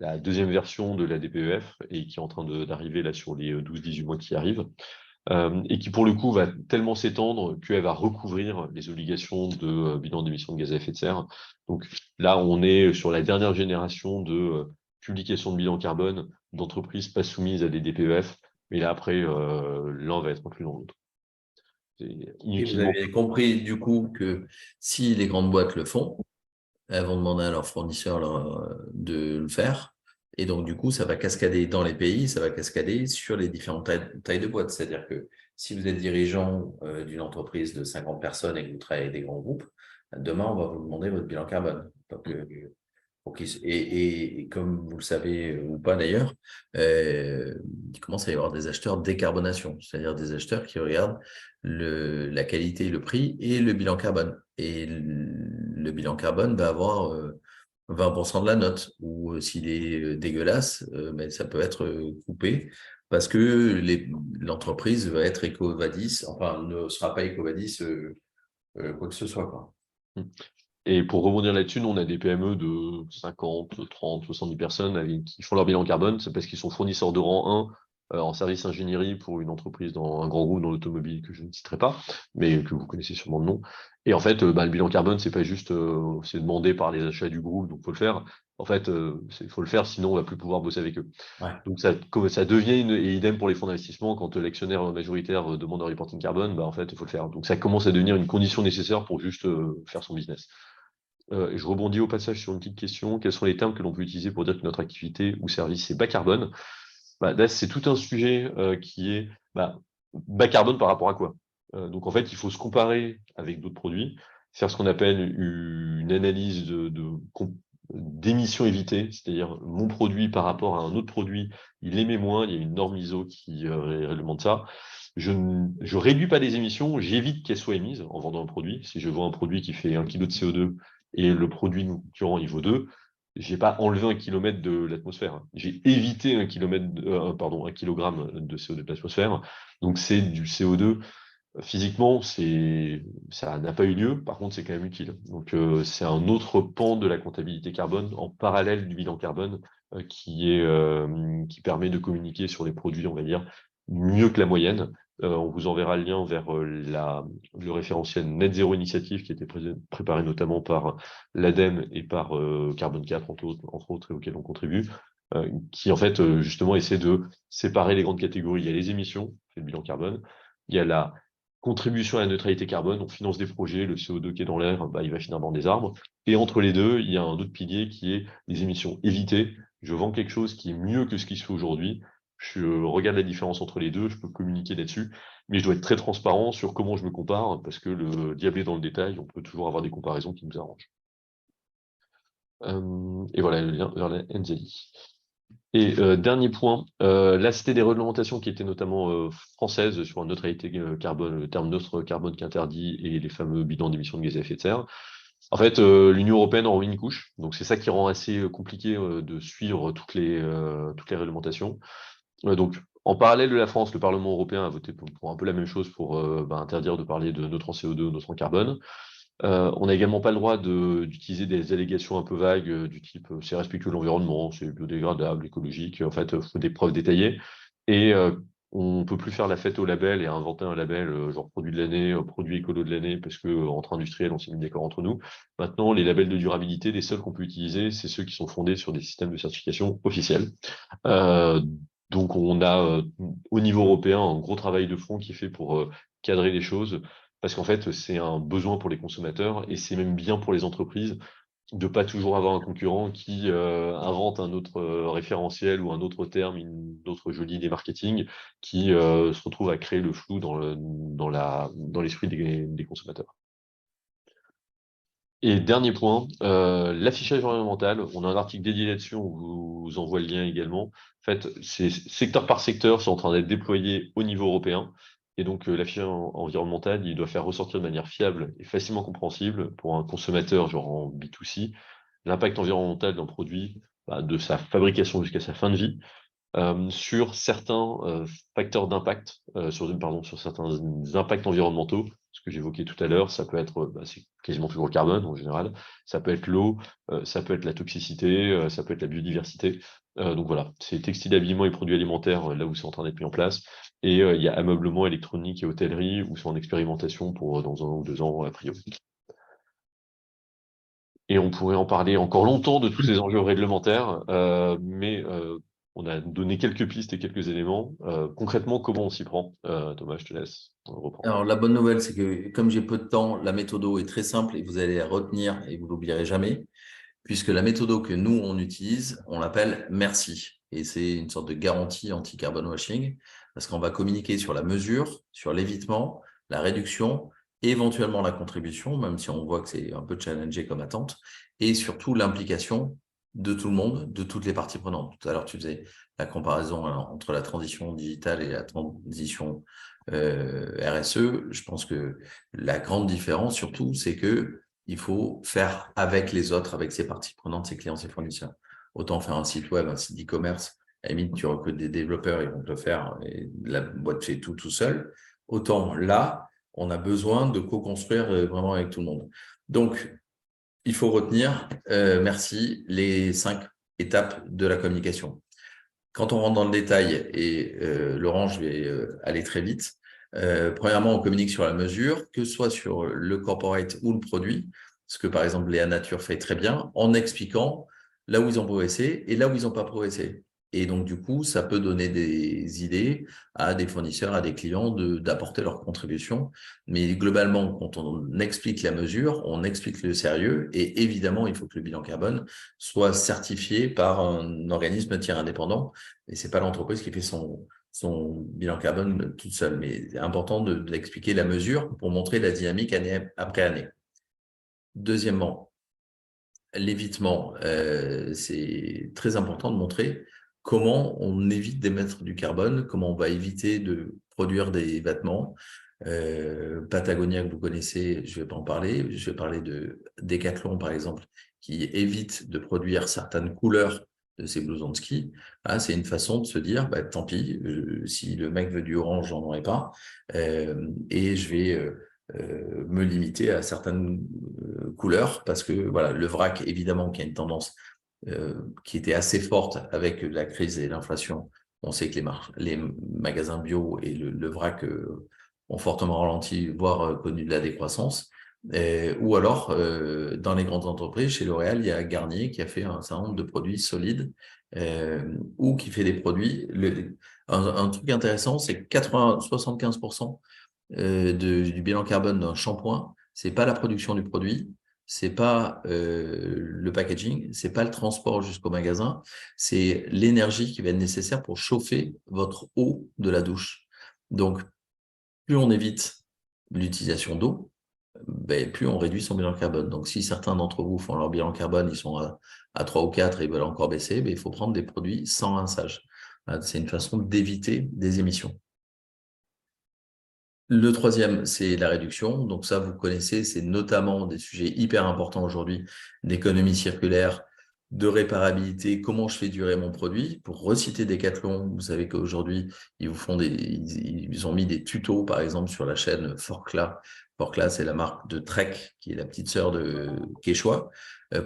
la deuxième version de la DPEF et qui est en train d'arriver là sur les 12-18 mois qui arrivent. Et qui pour le coup va tellement s'étendre qu'elle va recouvrir les obligations de bilan d'émissions de gaz à effet de serre. Donc là, on est sur la dernière génération de publication de bilan carbone d'entreprises pas soumises à des DPEF, mais là après, l'un va être inclus dans l'autre. Et vous avez compris du coup que si les grandes boîtes le font, elles vont demander à leurs fournisseurs de le faire. Et donc, du coup, ça va cascader dans les pays, ça va cascader sur les différentes tailles de boîtes. C'est-à-dire que si vous êtes dirigeant d'une entreprise de 50 personnes et que vous travaillez avec des grands groupes, demain, on va vous demander votre bilan carbone. Donc, et comme vous le savez ou pas d'ailleurs, il commence à y avoir des acheteurs décarbonation, c'est-à-dire des acheteurs qui regardent la qualité, le prix et le bilan carbone. Et le bilan carbone va avoir 20% de la note, ou s'il est dégueulasse, mais ça peut être coupé parce que l'entreprise va être EcoVadis, enfin ne sera pas EcoVadis quoi que ce soit, quoi. Et pour rebondir là-dessus, nous, on a des PME de 50, 30, 70 personnes qui font leur bilan carbone. C'est parce qu'ils sont fournisseurs de rang en service ingénierie pour une entreprise dans un grand groupe dans l'automobile que je ne citerai pas, mais que vous connaissez sûrement de nom. Et en fait, le bilan carbone, c'est pas juste, c'est demandé par les achats du groupe, donc faut le faire. En fait, faut le faire, sinon on va plus pouvoir bosser avec eux. Ouais. Donc ça devient et idem pour les fonds d'investissement, quand l'actionnaire majoritaire demande un reporting carbone, en fait, il faut le faire. Donc ça commence à devenir une condition nécessaire pour juste faire son business. Et je rebondis au passage sur une petite question. Quels sont les termes que l'on peut utiliser pour dire que notre activité ou service est bas carbone? Là, c'est tout un sujet qui est bas carbone par rapport à quoi? Donc en fait, il faut se comparer avec d'autres produits, faire ce qu'on appelle une analyse d'émissions évitées, c'est-à-dire mon produit par rapport à un autre produit, il émet moins, il y a une norme ISO qui réglemente ça. Je ne réduis pas les émissions, j'évite qu'elles soient émises en vendant un produit. Si je vends un produit qui fait 1 kg de CO2 et le produit concurrent, il vaut 2, j'ai pas enlevé 1 kilomètre de l'atmosphère. J'ai évité 1 kilogramme de CO2 de l'atmosphère. Donc c'est du CO2. Physiquement, ça n'a pas eu lieu. Par contre, c'est quand même utile. Donc c'est un autre pan de la comptabilité carbone en parallèle du bilan carbone qui permet de communiquer sur les produits, on va dire, mieux que la moyenne. On vous enverra le lien vers le référentiel Net Zero Initiative qui a été préparé notamment par l'ADEME et par Carbone 4, entre autres, et auquel on contribue, qui en fait justement essaie de séparer les grandes catégories. Il y a les émissions, c'est le bilan carbone, il y a la contribution à la neutralité carbone, on finance des projets, le CO2 qui est dans l'air, il va finir dans des arbres. Et entre les deux, il y a un autre pilier qui est les émissions évitées. Je vends quelque chose qui est mieux que ce qui se fait aujourd'hui. Je regarde la différence entre les deux, je peux communiquer là-dessus, mais je dois être très transparent sur comment je me compare, parce que le diable est dans le détail, on peut toujours avoir des comparaisons qui nous arrangent. Et voilà le lien vers la NZI. Et dernier point, là c'était des réglementations qui étaient notamment françaises sur la neutralité carbone, le terme neutre carbone qui est interdit et les fameux bilans d'émissions de gaz à effet de serre. En fait, l'Union européenne en remet une couche, donc c'est ça qui rend assez compliqué de suivre toutes les réglementations. Donc, en parallèle de la France, le Parlement européen a voté pour un peu la même chose pour interdire de parler de neutre en CO2, neutre en carbone. On n'a également pas le droit d'utiliser des allégations un peu vagues du type c'est respectueux de l'environnement, c'est biodégradable, écologique. En fait, il faut des preuves détaillées. Et on ne peut plus faire la fête au label et inventer un label genre produit de l'année, produit écolo de l'année, parce que entre industriels, on s'est mis d'accord entre nous. Maintenant, les labels de durabilité, les seuls qu'on peut utiliser, c'est ceux qui sont fondés sur des systèmes de certification officiels. Donc, on a au niveau européen un gros travail de fond qui est fait pour cadrer les choses. Parce qu'en fait, c'est un besoin pour les consommateurs et c'est même bien pour les entreprises de pas toujours avoir un concurrent qui invente un autre référentiel ou un autre terme, une autre jolie idée marketing qui se retrouve à créer le flou dans l'esprit des consommateurs. Et dernier point, l'affichage environnemental. On a un article dédié là-dessus, on vous envoie le lien également. En fait, c'est secteur par secteur, c'est en train d'être déployé au niveau européen. Et donc, l'affichage environnemental, il doit faire ressortir de manière fiable et facilement compréhensible pour un consommateur, genre en B2C, l'impact environnemental d'un produit, de sa fabrication jusqu'à sa fin de vie, sur certains facteurs d'impact, sur certains impacts environnementaux. Ce que j'évoquais tout à l'heure, ça peut être, c'est quasiment toujours le carbone en général, ça peut être l'eau, ça peut être la toxicité, ça peut être la biodiversité. Donc voilà, c'est textile, habillement et produits alimentaires, là où c'est en train d'être mis en place. Et il y a ameublement, électronique et hôtellerie, où c'est en expérimentation pour dans 1 ou 2 ans, a priori. Et on pourrait en parler encore longtemps de tous ces enjeux réglementaires, mais on a donné quelques pistes et quelques éléments. Concrètement, comment on s'y prend? Thomas, je te laisse reprendre. Alors, la bonne nouvelle, c'est que comme j'ai peu de temps, la méthode est très simple et vous allez la retenir et vous l'oublierez jamais, puisque la méthode que nous, on utilise, on l'appelle Merci. Et c'est une sorte de garantie anti-carbon washing, parce qu'on va communiquer sur la mesure, sur l'évitement, la réduction, et éventuellement la contribution, même si on voit que c'est un peu challengé comme attente, et surtout l'implication de tout le monde, de toutes les parties prenantes. Tout à l'heure, tu faisais la comparaison entre la transition digitale et la transition RSE. Je pense que la grande différence, surtout, c'est que il faut faire avec les autres, avec ses parties prenantes, ses clients, ses fournisseurs. Autant faire un site web, un site d'e-commerce, à la limite, tu recrutes des développeurs, ils vont te le faire, et la boîte fait tout seul. Autant là, on a besoin de co-construire vraiment avec tout le monde. Donc, il faut retenir, merci, les 5 étapes de la communication. Quand on rentre dans le détail, et Laurent, je vais aller très vite, premièrement, on communique sur la mesure, que ce soit sur le corporate ou le produit, ce que par exemple Léa Nature fait très bien, en expliquant là où ils ont progressé et là où ils n'ont pas progressé. Et donc, du coup, ça peut donner des idées à des fournisseurs, à des clients d'apporter leur contribution. Mais globalement, quand on explique la mesure, on explique le sérieux. Et évidemment, il faut que le bilan carbone soit certifié par un organisme tiers indépendant. Et c'est pas l'entreprise qui fait son bilan carbone toute seule. Mais c'est important d'expliquer la mesure pour montrer la dynamique année après année. Deuxièmement, l'évitement, c'est très important de montrer comment on évite d'émettre du carbone, comment on va éviter de produire des vêtements. Patagonia, que vous connaissez, je ne vais pas en parler. Je vais parler de Decathlon, par exemple, qui évite de produire certaines couleurs de ses blousons de ski. Ah, c'est une façon de se dire, bah, tant pis, si le mec veut du orange, j'en aurai pas. Et je vais me limiter à certaines couleurs parce que voilà, le vrac, évidemment, qui a une tendance qui était assez forte avec la crise et l'inflation. On sait que les magasins bio et le vrac ont fortement ralenti, voire connu de la décroissance. Ou alors, dans les grandes entreprises, chez L'Oréal, il y a Garnier qui a fait un certain nombre de produits solides ou qui fait des produits. Un truc intéressant, c'est que 75% du bilan carbone d'un shampoing, c'est pas la production du produit, c'est pas le packaging, c'est pas le transport jusqu'au magasin, c'est l'énergie qui va être nécessaire pour chauffer votre eau de la douche. Donc, plus on évite l'utilisation d'eau, ben, plus on réduit son bilan carbone. Donc, si certains d'entre vous font leur bilan carbone, ils sont à 3 ou 4 et veulent encore baisser, ben, il faut prendre des produits sans rinçage. C'est une façon d'éviter des émissions. Le troisième, c'est la réduction. Donc ça, vous connaissez, c'est notamment des sujets hyper importants aujourd'hui d'économie circulaire, de réparabilité, comment je fais durer mon produit. Pour reciter Decathlon, vous savez qu'aujourd'hui, ils ont mis des tutos, par exemple, sur la chaîne Forclaz. Forclaz, c'est la marque de Trek, qui est la petite sœur de Quechua,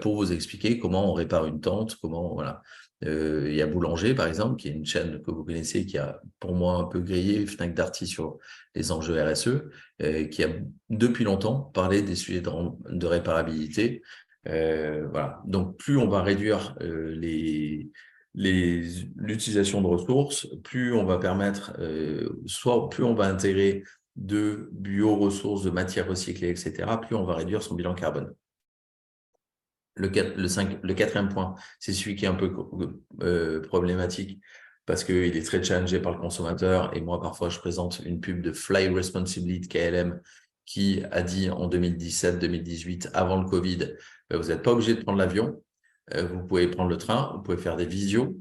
pour vous expliquer comment on répare une tente, comment, voilà. Il y a Boulanger, par exemple, qui est une chaîne que vous connaissez, qui a, pour moi, un peu grillé Fnac Darty sur les enjeux RSE, qui a depuis longtemps parlé des sujets de réparabilité. Voilà. Donc, plus on va réduire l'utilisation de ressources, plus on va permettre, soit plus on va intégrer de bio-ressources, de matières recyclées, etc., plus on va réduire son bilan carbone. Le quatrième point, c'est celui qui est un peu problématique parce qu'il est très challengé par le consommateur. Et moi, parfois, je présente une pub de Fly Responsibly de KLM qui a dit en 2017-2018, avant le Covid, vous n'êtes pas obligé de prendre l'avion, vous pouvez prendre le train, vous pouvez faire des visios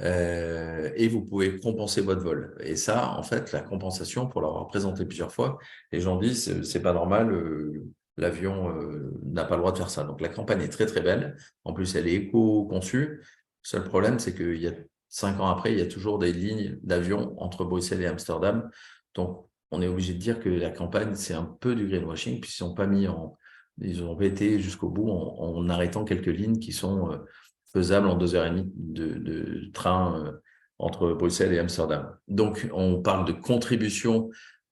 et vous pouvez compenser votre vol. Et ça, en fait, la compensation, pour l'avoir présenté plusieurs fois, les gens disent, c'est pas normal, l'avion n'a pas le droit de faire ça. Donc, la campagne est très, très belle. En plus, elle est éco-conçue. Le seul problème, c'est qu'il y a 5 ans après, il y a toujours des lignes d'avion entre Bruxelles et Amsterdam. Donc, on est obligé de dire que la campagne, c'est un peu du greenwashing, puisqu'ils n'ont pas ils ont été jusqu'au bout en arrêtant quelques lignes qui sont faisables en 2h30 de train entre Bruxelles et Amsterdam. Donc, on parle de contribution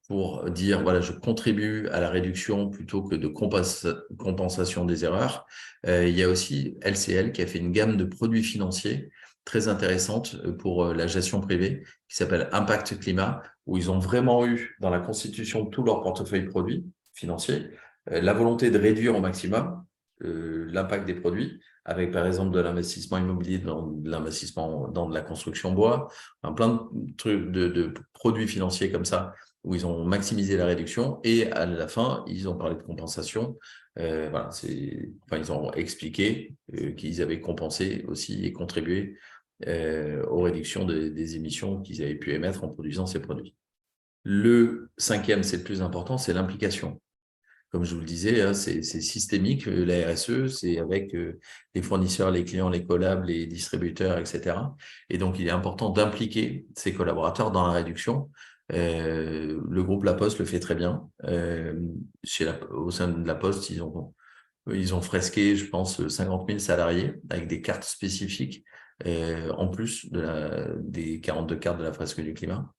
pour dire, voilà, je contribue à la réduction plutôt que de compensation des erreurs. Il y a aussi LCL qui a fait une gamme de produits financiers très intéressante pour la gestion privée qui s'appelle Impact Climat, où ils ont vraiment eu, dans la constitution de tout leur portefeuille produits financiers, la volonté de réduire au maximum l'impact des produits, avec par exemple de l'investissement immobilier, de l'investissement dans de la construction bois, plein de trucs de produits financiers comme ça, où ils ont maximisé la réduction et à la fin, ils ont parlé de compensation. Voilà, ils ont expliqué qu'ils avaient compensé aussi et contribué aux réductions des émissions qu'ils avaient pu émettre en produisant ces produits. Le cinquième, c'est le plus important, c'est l'implication. Comme je vous le disais, hein, c'est systémique, la RSE, c'est avec les fournisseurs, les clients, les collabs, les distributeurs, etc. Et donc, il est important d'impliquer ses collaborateurs dans la réduction. Le groupe La Poste le fait très bien. Au sein de La Poste, ils ont fresqué, je pense, 50 000 salariés avec des cartes spécifiques en plus des 42 cartes de la fresque du climat.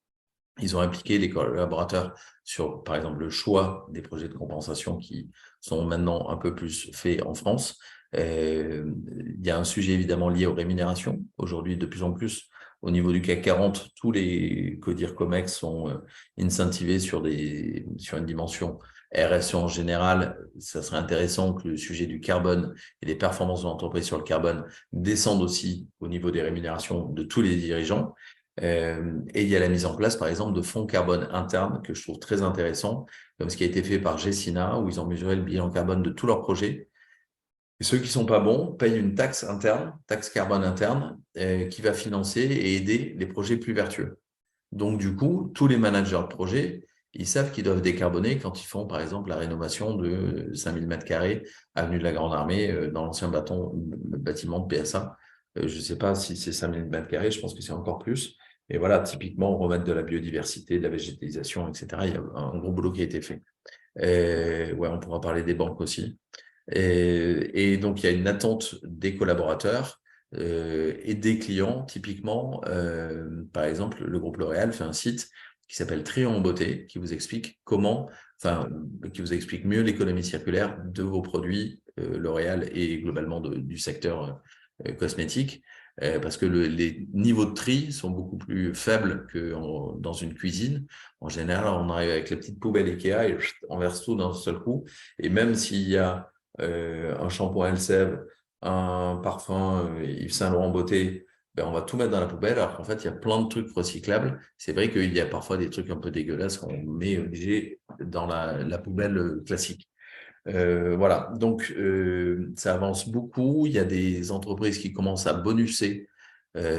Ils ont impliqué les collaborateurs sur, par exemple, le choix des projets de compensation qui sont maintenant un peu plus faits en France. Il y a un sujet évidemment lié aux rémunérations. Aujourd'hui, de plus en plus, au niveau du CAC 40, tous les CODIR COMEX sont incentivés sur une dimension RSE en général. Ça serait intéressant que le sujet du carbone et des performances de l'entreprise sur le carbone descendent aussi au niveau des rémunérations de tous les dirigeants. Et il y a la mise en place, par exemple, de fonds carbone internes que je trouve très intéressant, comme ce qui a été fait par Gessina, où ils ont mesuré le bilan carbone de tous leurs projets. Et ceux qui ne sont pas bons payent une taxe interne, taxe carbone interne, qui va financer et aider les projets plus vertueux. Donc, du coup, tous les managers de projets, ils savent qu'ils doivent décarboner quand ils font, par exemple, la rénovation de 5000 m² avenue de la Grande Armée, dans l'ancien bâtiment de PSA. Je ne sais pas si c'est 5000 m², je pense que c'est encore plus. Et voilà, typiquement, remettre de la biodiversité, de la végétalisation, etc. Il y a un gros boulot qui a été fait. Ouais, on pourra parler des banques aussi. Et donc, il y a une attente des collaborateurs et des clients. Typiquement, par exemple, le groupe L'Oréal fait un site qui s'appelle Trion en beauté, qui vous explique qui vous explique mieux l'économie circulaire de vos produits L'Oréal et globalement du secteur cosmétique. Parce que les niveaux de tri sont beaucoup plus faibles que dans une cuisine. En général, on arrive avec la petite poubelle Ikea et on verse tout d'un seul coup. Et même s'il y a un shampoing Elseve, un parfum Yves Saint Laurent Beauté, ben on va tout mettre dans la poubelle, alors qu'en fait, il y a plein de trucs recyclables. C'est vrai qu'il y a parfois des trucs un peu dégueulasses qu'on met obligé dans la poubelle classique. Voilà, donc ça avance beaucoup. Il y a des entreprises qui commencent à bonusser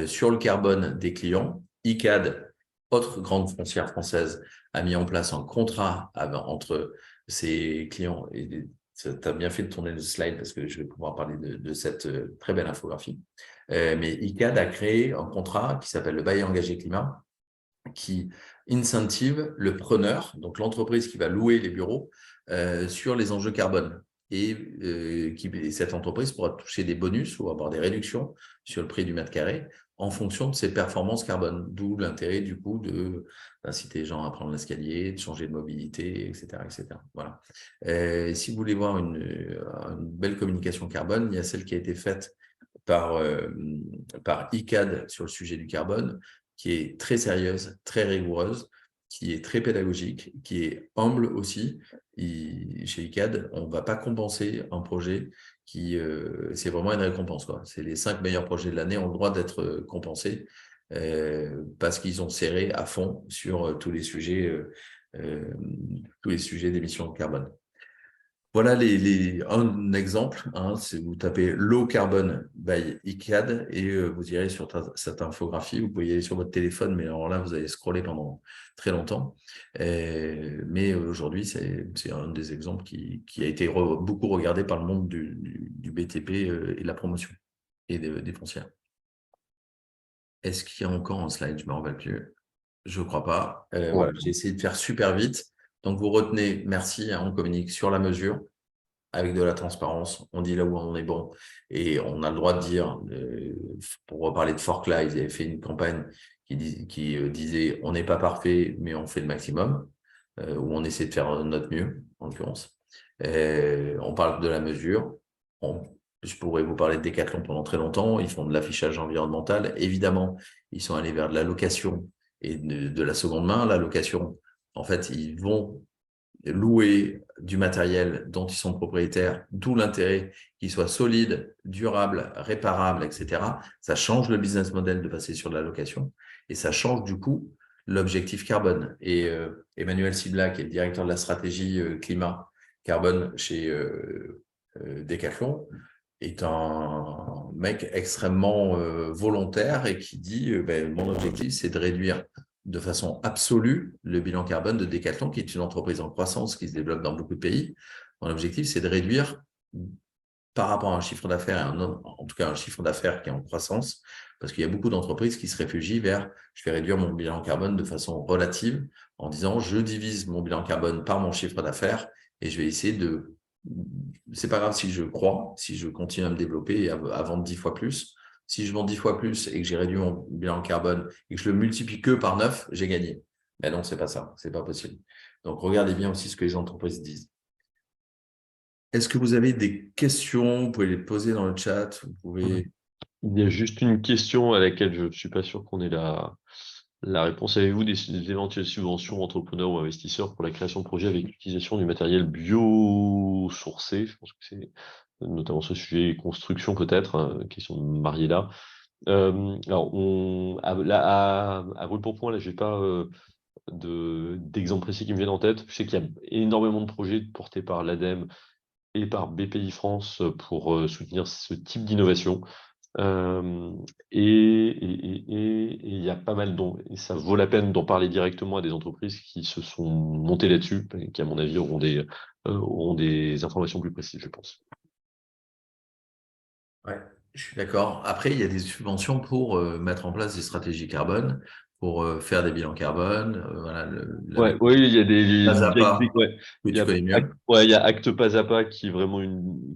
sur le carbone des clients. ICAD, autre grande foncière française, a mis en place un contrat entre ses clients. Et tu as bien fait de tourner le slide parce que je vais pouvoir parler de cette très belle infographie. Mais ICAD a créé un contrat qui s'appelle le bail engagé climat, qui incentive le preneur, donc l'entreprise qui va louer les bureaux, sur les enjeux carbone. Et cette entreprise pourra toucher des bonus ou avoir des réductions sur le prix du mètre carré en fonction de ses performances carbone. D'où l'intérêt du coup d'inciter les gens à prendre l'escalier, de changer de mobilité, etc. etc. Voilà. Si vous voulez voir une belle communication carbone, il y a celle qui a été faite par ICAD sur le sujet du carbone, qui est très sérieuse, très rigoureuse, qui est très pédagogique, qui est humble aussi. Chez ICAD, on ne va pas compenser un projet c'est vraiment une récompense, quoi. C'est les 5 meilleurs projets de l'année ont le droit d'être compensés parce qu'ils ont serré à fond sur tous les sujets d'émissions de carbone. Voilà un exemple, hein, si vous tapez Low Carbon by ICAD et vous irez sur cette infographie. Vous pouvez y aller sur votre téléphone, mais alors là, vous allez scroller pendant très longtemps. Mais aujourd'hui, c'est un des exemples qui a été beaucoup regardé par le monde du BTP et de la promotion et des foncières. Est-ce qu'il y a encore un slide? Je ne me rappelle plus. Je ne crois pas. Voilà, j'ai essayé de faire super vite. Donc, vous retenez, merci, hein, on communique sur la mesure, avec de la transparence, on dit là où on est bon. Et on a le droit de dire, pour reparler de Forclaz, ils avaient fait une campagne qui disait « on n'est pas parfait, mais on fait le maximum où on essaie de faire notre mieux, en l'occurrence. On parle de la mesure. Je pourrais vous parler de Decathlon pendant très longtemps. Ils font de l'affichage environnemental. Évidemment, ils sont allés vers de la location et de la seconde main. La location, en fait, ils vont louer du matériel dont ils sont propriétaires, d'où l'intérêt qu'il soit solide, durable, réparable, etc. Ça change le business model de passer sur de la location et ça change du coup l'objectif carbone. Et Emmanuel Sibla, qui est le directeur de la stratégie climat carbone chez Decathlon, est un mec extrêmement volontaire et qui dit mon objectif, c'est de réduire de façon absolue le bilan carbone de Decathlon, qui est une entreprise en croissance qui se développe dans beaucoup de pays. Mon objectif, c'est de réduire par rapport à un chiffre d'affaires, en tout cas un chiffre d'affaires qui est en croissance, parce qu'il y a beaucoup d'entreprises qui se réfugient vers « je vais réduire mon bilan carbone de façon relative » en disant « je divise mon bilan carbone par mon chiffre d'affaires et je vais essayer de… » C'est pas grave si je crois, si je continue à me développer et à vendre 10 fois plus, Si je vends 10 fois plus et que j'ai réduit mon bilan carbone et que je le multiplie que par 9, j'ai gagné. Mais non, c'est pas ça. C'est pas possible. Donc, regardez bien aussi ce que les entreprises disent. Est-ce que vous avez des questions? Vous pouvez les poser dans le chat. Vous pouvez... Il y a juste une question à laquelle je ne suis pas sûr qu'on ait la réponse. Avez-vous des éventuelles subventions entrepreneurs ou investisseurs pour la création de projets avec l'utilisation du matériel biosourcé? Je pense que c'est notamment ce sujet construction peut-être, hein, question de Mariella. Alors, à brûle pour point, là, j'ai pas d'exemple précis qui me viennent en tête. Je sais qu'il y a énormément de projets portés par l'ADEME et par BPI France pour soutenir ce type d'innovation. Et il y a pas mal et ça vaut la peine d'en parler directement à des entreprises qui se sont montées là-dessus, et qui, à mon avis, auront des informations plus précises, je pense. Ouais, je suis d'accord. Après, il y a des subventions pour mettre en place des stratégies carbone, pour faire des bilans carbone. Voilà, la Ouais, méthode oui, il y a pas à pas ouais, que tu connais mieux. il y a Acte Pas à Pas qui est vraiment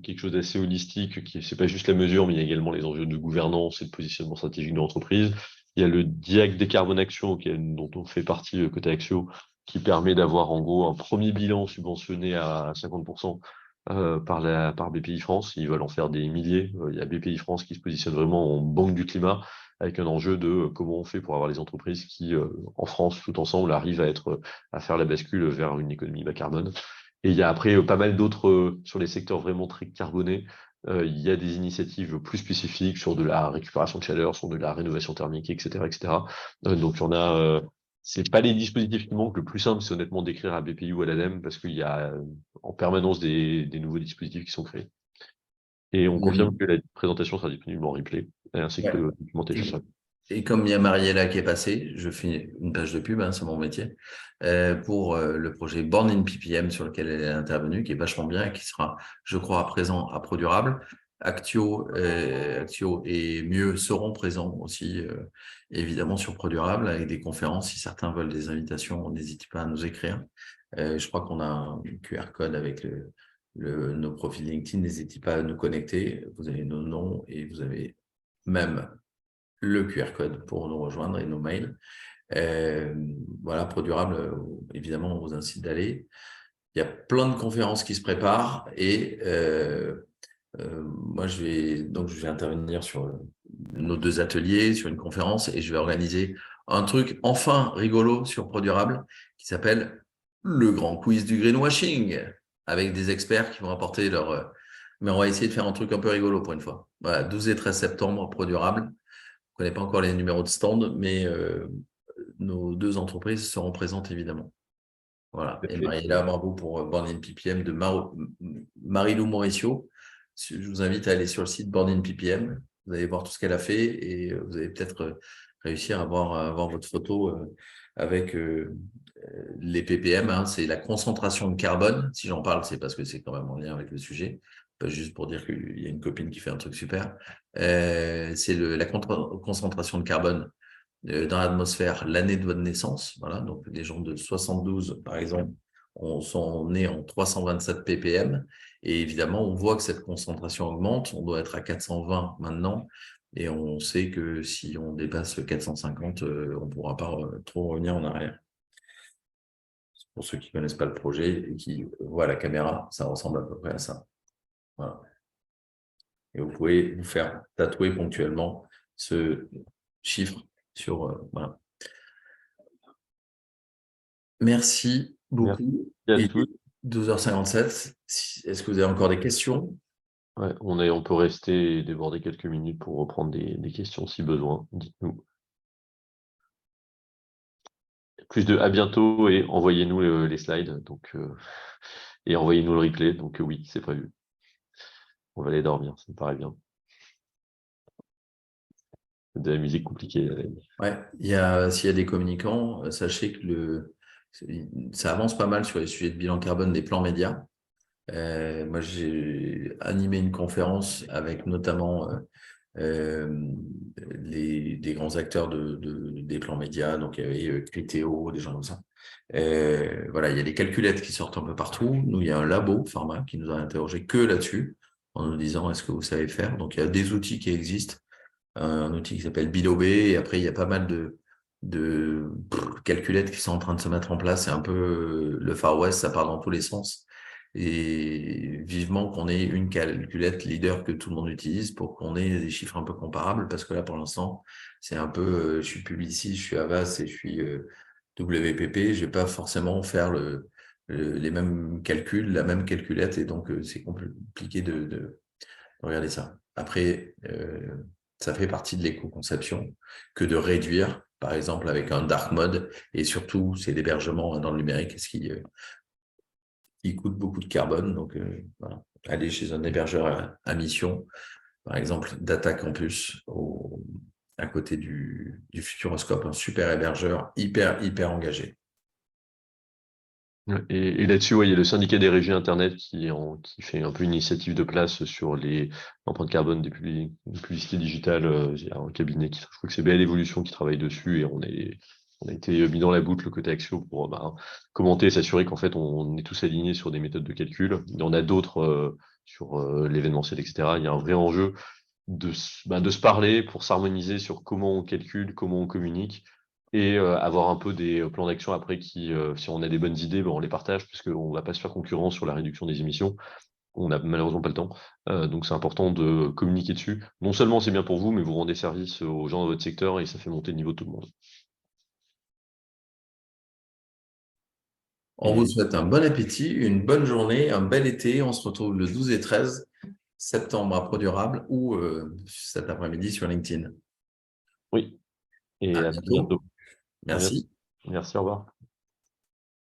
quelque chose d'assez holistique, qui c'est pas juste la mesure, mais il y a également les enjeux de gouvernance et de positionnement stratégique de l'entreprise. Il y a le DIAC Décarbone Action, dont on fait partie côté Axio, qui permet d'avoir en gros un premier bilan subventionné à 50% par BPI France. Ils veulent en faire des milliers. Il y a BPI France qui se positionne vraiment en banque du climat, avec un enjeu de comment on fait pour avoir les entreprises qui, en France, tout ensemble, arrivent à faire la bascule vers une économie bas carbone. Et il y a après pas mal d'autres sur les secteurs vraiment très carbonés. Il y a des initiatives plus spécifiques sur de la récupération de chaleur, sur de la rénovation thermique, etc., etc. Donc il y en a. C'est pas les dispositifs qui manquent. Le plus simple, c'est honnêtement d'écrire à BPI ou à l'ADEME parce qu'il y a en permanence des nouveaux dispositifs qui sont créés. Et on confirme que la présentation sera disponible en replay, ainsi que Ouais. le documentation. Et comme il y a Mariella qui est passée, je fais une page de pub, hein, c'est mon métier, pour le projet Born in PPM sur lequel elle est intervenue, qui est vachement bien et qui sera, je crois, à présent à ProDurable. Actio et Mieux seront présents aussi, évidemment, sur ProDurable avec des conférences. Si certains veulent des invitations, n'hésitez pas à nous écrire. Je crois qu'on a un QR code avec nos profils LinkedIn. N'hésitez pas à nous connecter. Vous avez nos noms et vous avez même le QR code pour nous rejoindre et nos mails. Voilà, ProDurable, évidemment, on vous incite d'aller. Il y a plein de conférences qui se préparent et moi, je vais intervenir sur nos 2 ateliers, sur une conférence et je vais organiser un truc enfin rigolo sur ProDurable qui s'appelle le grand quiz du greenwashing avec des experts qui vont apporter leur... Mais on va essayer de faire un truc un peu rigolo pour une fois. Voilà, 12 et 13 septembre, ProDurable. Je ne connais pas encore les numéros de stand, mais nos 2 entreprises seront présentes évidemment. Voilà. Et Mariella, bravo pour Born in PPM de Marilou Mauricio. Je vous invite à aller sur le site Born in PPM. Vous allez voir tout ce qu'elle a fait et vous allez peut-être réussir à avoir votre photo avec les ppm. Hein. C'est la concentration de carbone. Si j'en parle, c'est parce que c'est quand même en lien avec le sujet. Pas juste pour dire qu'il y a une copine qui fait un truc super. C'est la concentration de carbone dans l'atmosphère l'année de votre naissance. Voilà, donc les gens de 72, par exemple, sont nés en 327 ppm. Et évidemment, on voit que cette concentration augmente. On doit être à 420 maintenant. Et on sait que si on dépasse 450, on ne pourra pas trop revenir en arrière. Pour ceux qui ne connaissent pas le projet et qui voient la caméra, ça ressemble à peu près à ça. Voilà. Et vous pouvez vous faire tatouer ponctuellement ce chiffre sur... voilà. Merci beaucoup. Merci à tous. 12h57. Est-ce que vous avez encore des questions? Ouais, on peut rester et déborder quelques minutes pour reprendre des questions si besoin. Dites-nous. À bientôt et envoyez-nous les slides et envoyez-nous le replay. Donc oui, c'est prévu. On va aller dormir, ça me paraît bien. De la musique compliquée. Ouais, s'il y a des communicants, sachez que ça avance pas mal sur les sujets de bilan carbone des plans médias. Moi, j'ai animé une conférence avec notamment des grands acteurs des plans médias. Donc, il y avait Criteo, des gens comme ça. Voilà, il y a des calculettes qui sortent un peu partout. Nous, il y a un labo pharma qui nous a interrogé que là-dessus, en nous disant est-ce que vous savez faire. Donc, il y a des outils qui existent. un outil qui s'appelle Bilobé. Et après, il y a pas mal de calculettes qui sont en train de se mettre en place. C'est un peu le Far West, ça part dans tous les sens. Et vivement qu'on ait une calculette leader que tout le monde utilise pour qu'on ait des chiffres un peu comparables. Parce que là, pour l'instant, c'est un peu, je suis Publicis, je suis Avast et je suis WPP. Je vais pas forcément faire les mêmes calculs, la même calculette. Et donc, c'est compliqué de regarder ça. Après, ça fait partie de l'éco-conception que de réduire, par exemple, avec un dark mode, et surtout, c'est l'hébergement dans le numérique, ce qui coûte beaucoup de carbone. Donc, voilà. Aller chez un hébergeur à mission, par exemple, Data Campus, à côté du Futuroscope, un super hébergeur, hyper engagé. Ouais, et là-dessus, ouais, il y a le syndicat des régies Internet qui fait un peu une initiative de place sur l'empreinte carbone des publicités digitales. Il y a un cabinet je crois que c'est BL Evolution qui travaille dessus et on a été mis dans la boucle côté Axio pour commenter et s'assurer qu'en fait on est tous alignés sur des méthodes de calcul. Il y en a d'autres sur l'événementiel, etc. Il y a un vrai enjeu de se parler pour s'harmoniser sur comment on calcule, comment on communique et avoir un peu des plans d'action après qui, si on a des bonnes idées, ben, on les partage puisqu'on ne va pas se faire concurrence sur la réduction des émissions. On n'a malheureusement pas le temps. Donc c'est important de communiquer dessus. Non seulement c'est bien pour vous, mais vous rendez service aux gens de votre secteur et ça fait monter le niveau de tout le monde. On vous souhaite un bon appétit, une bonne journée, un bel été. On se retrouve le 12 et 13 septembre à ProDurable ou cet après-midi sur LinkedIn. Oui, et À à bientôt. bientôt. À bientôt. Merci. Merci, au revoir.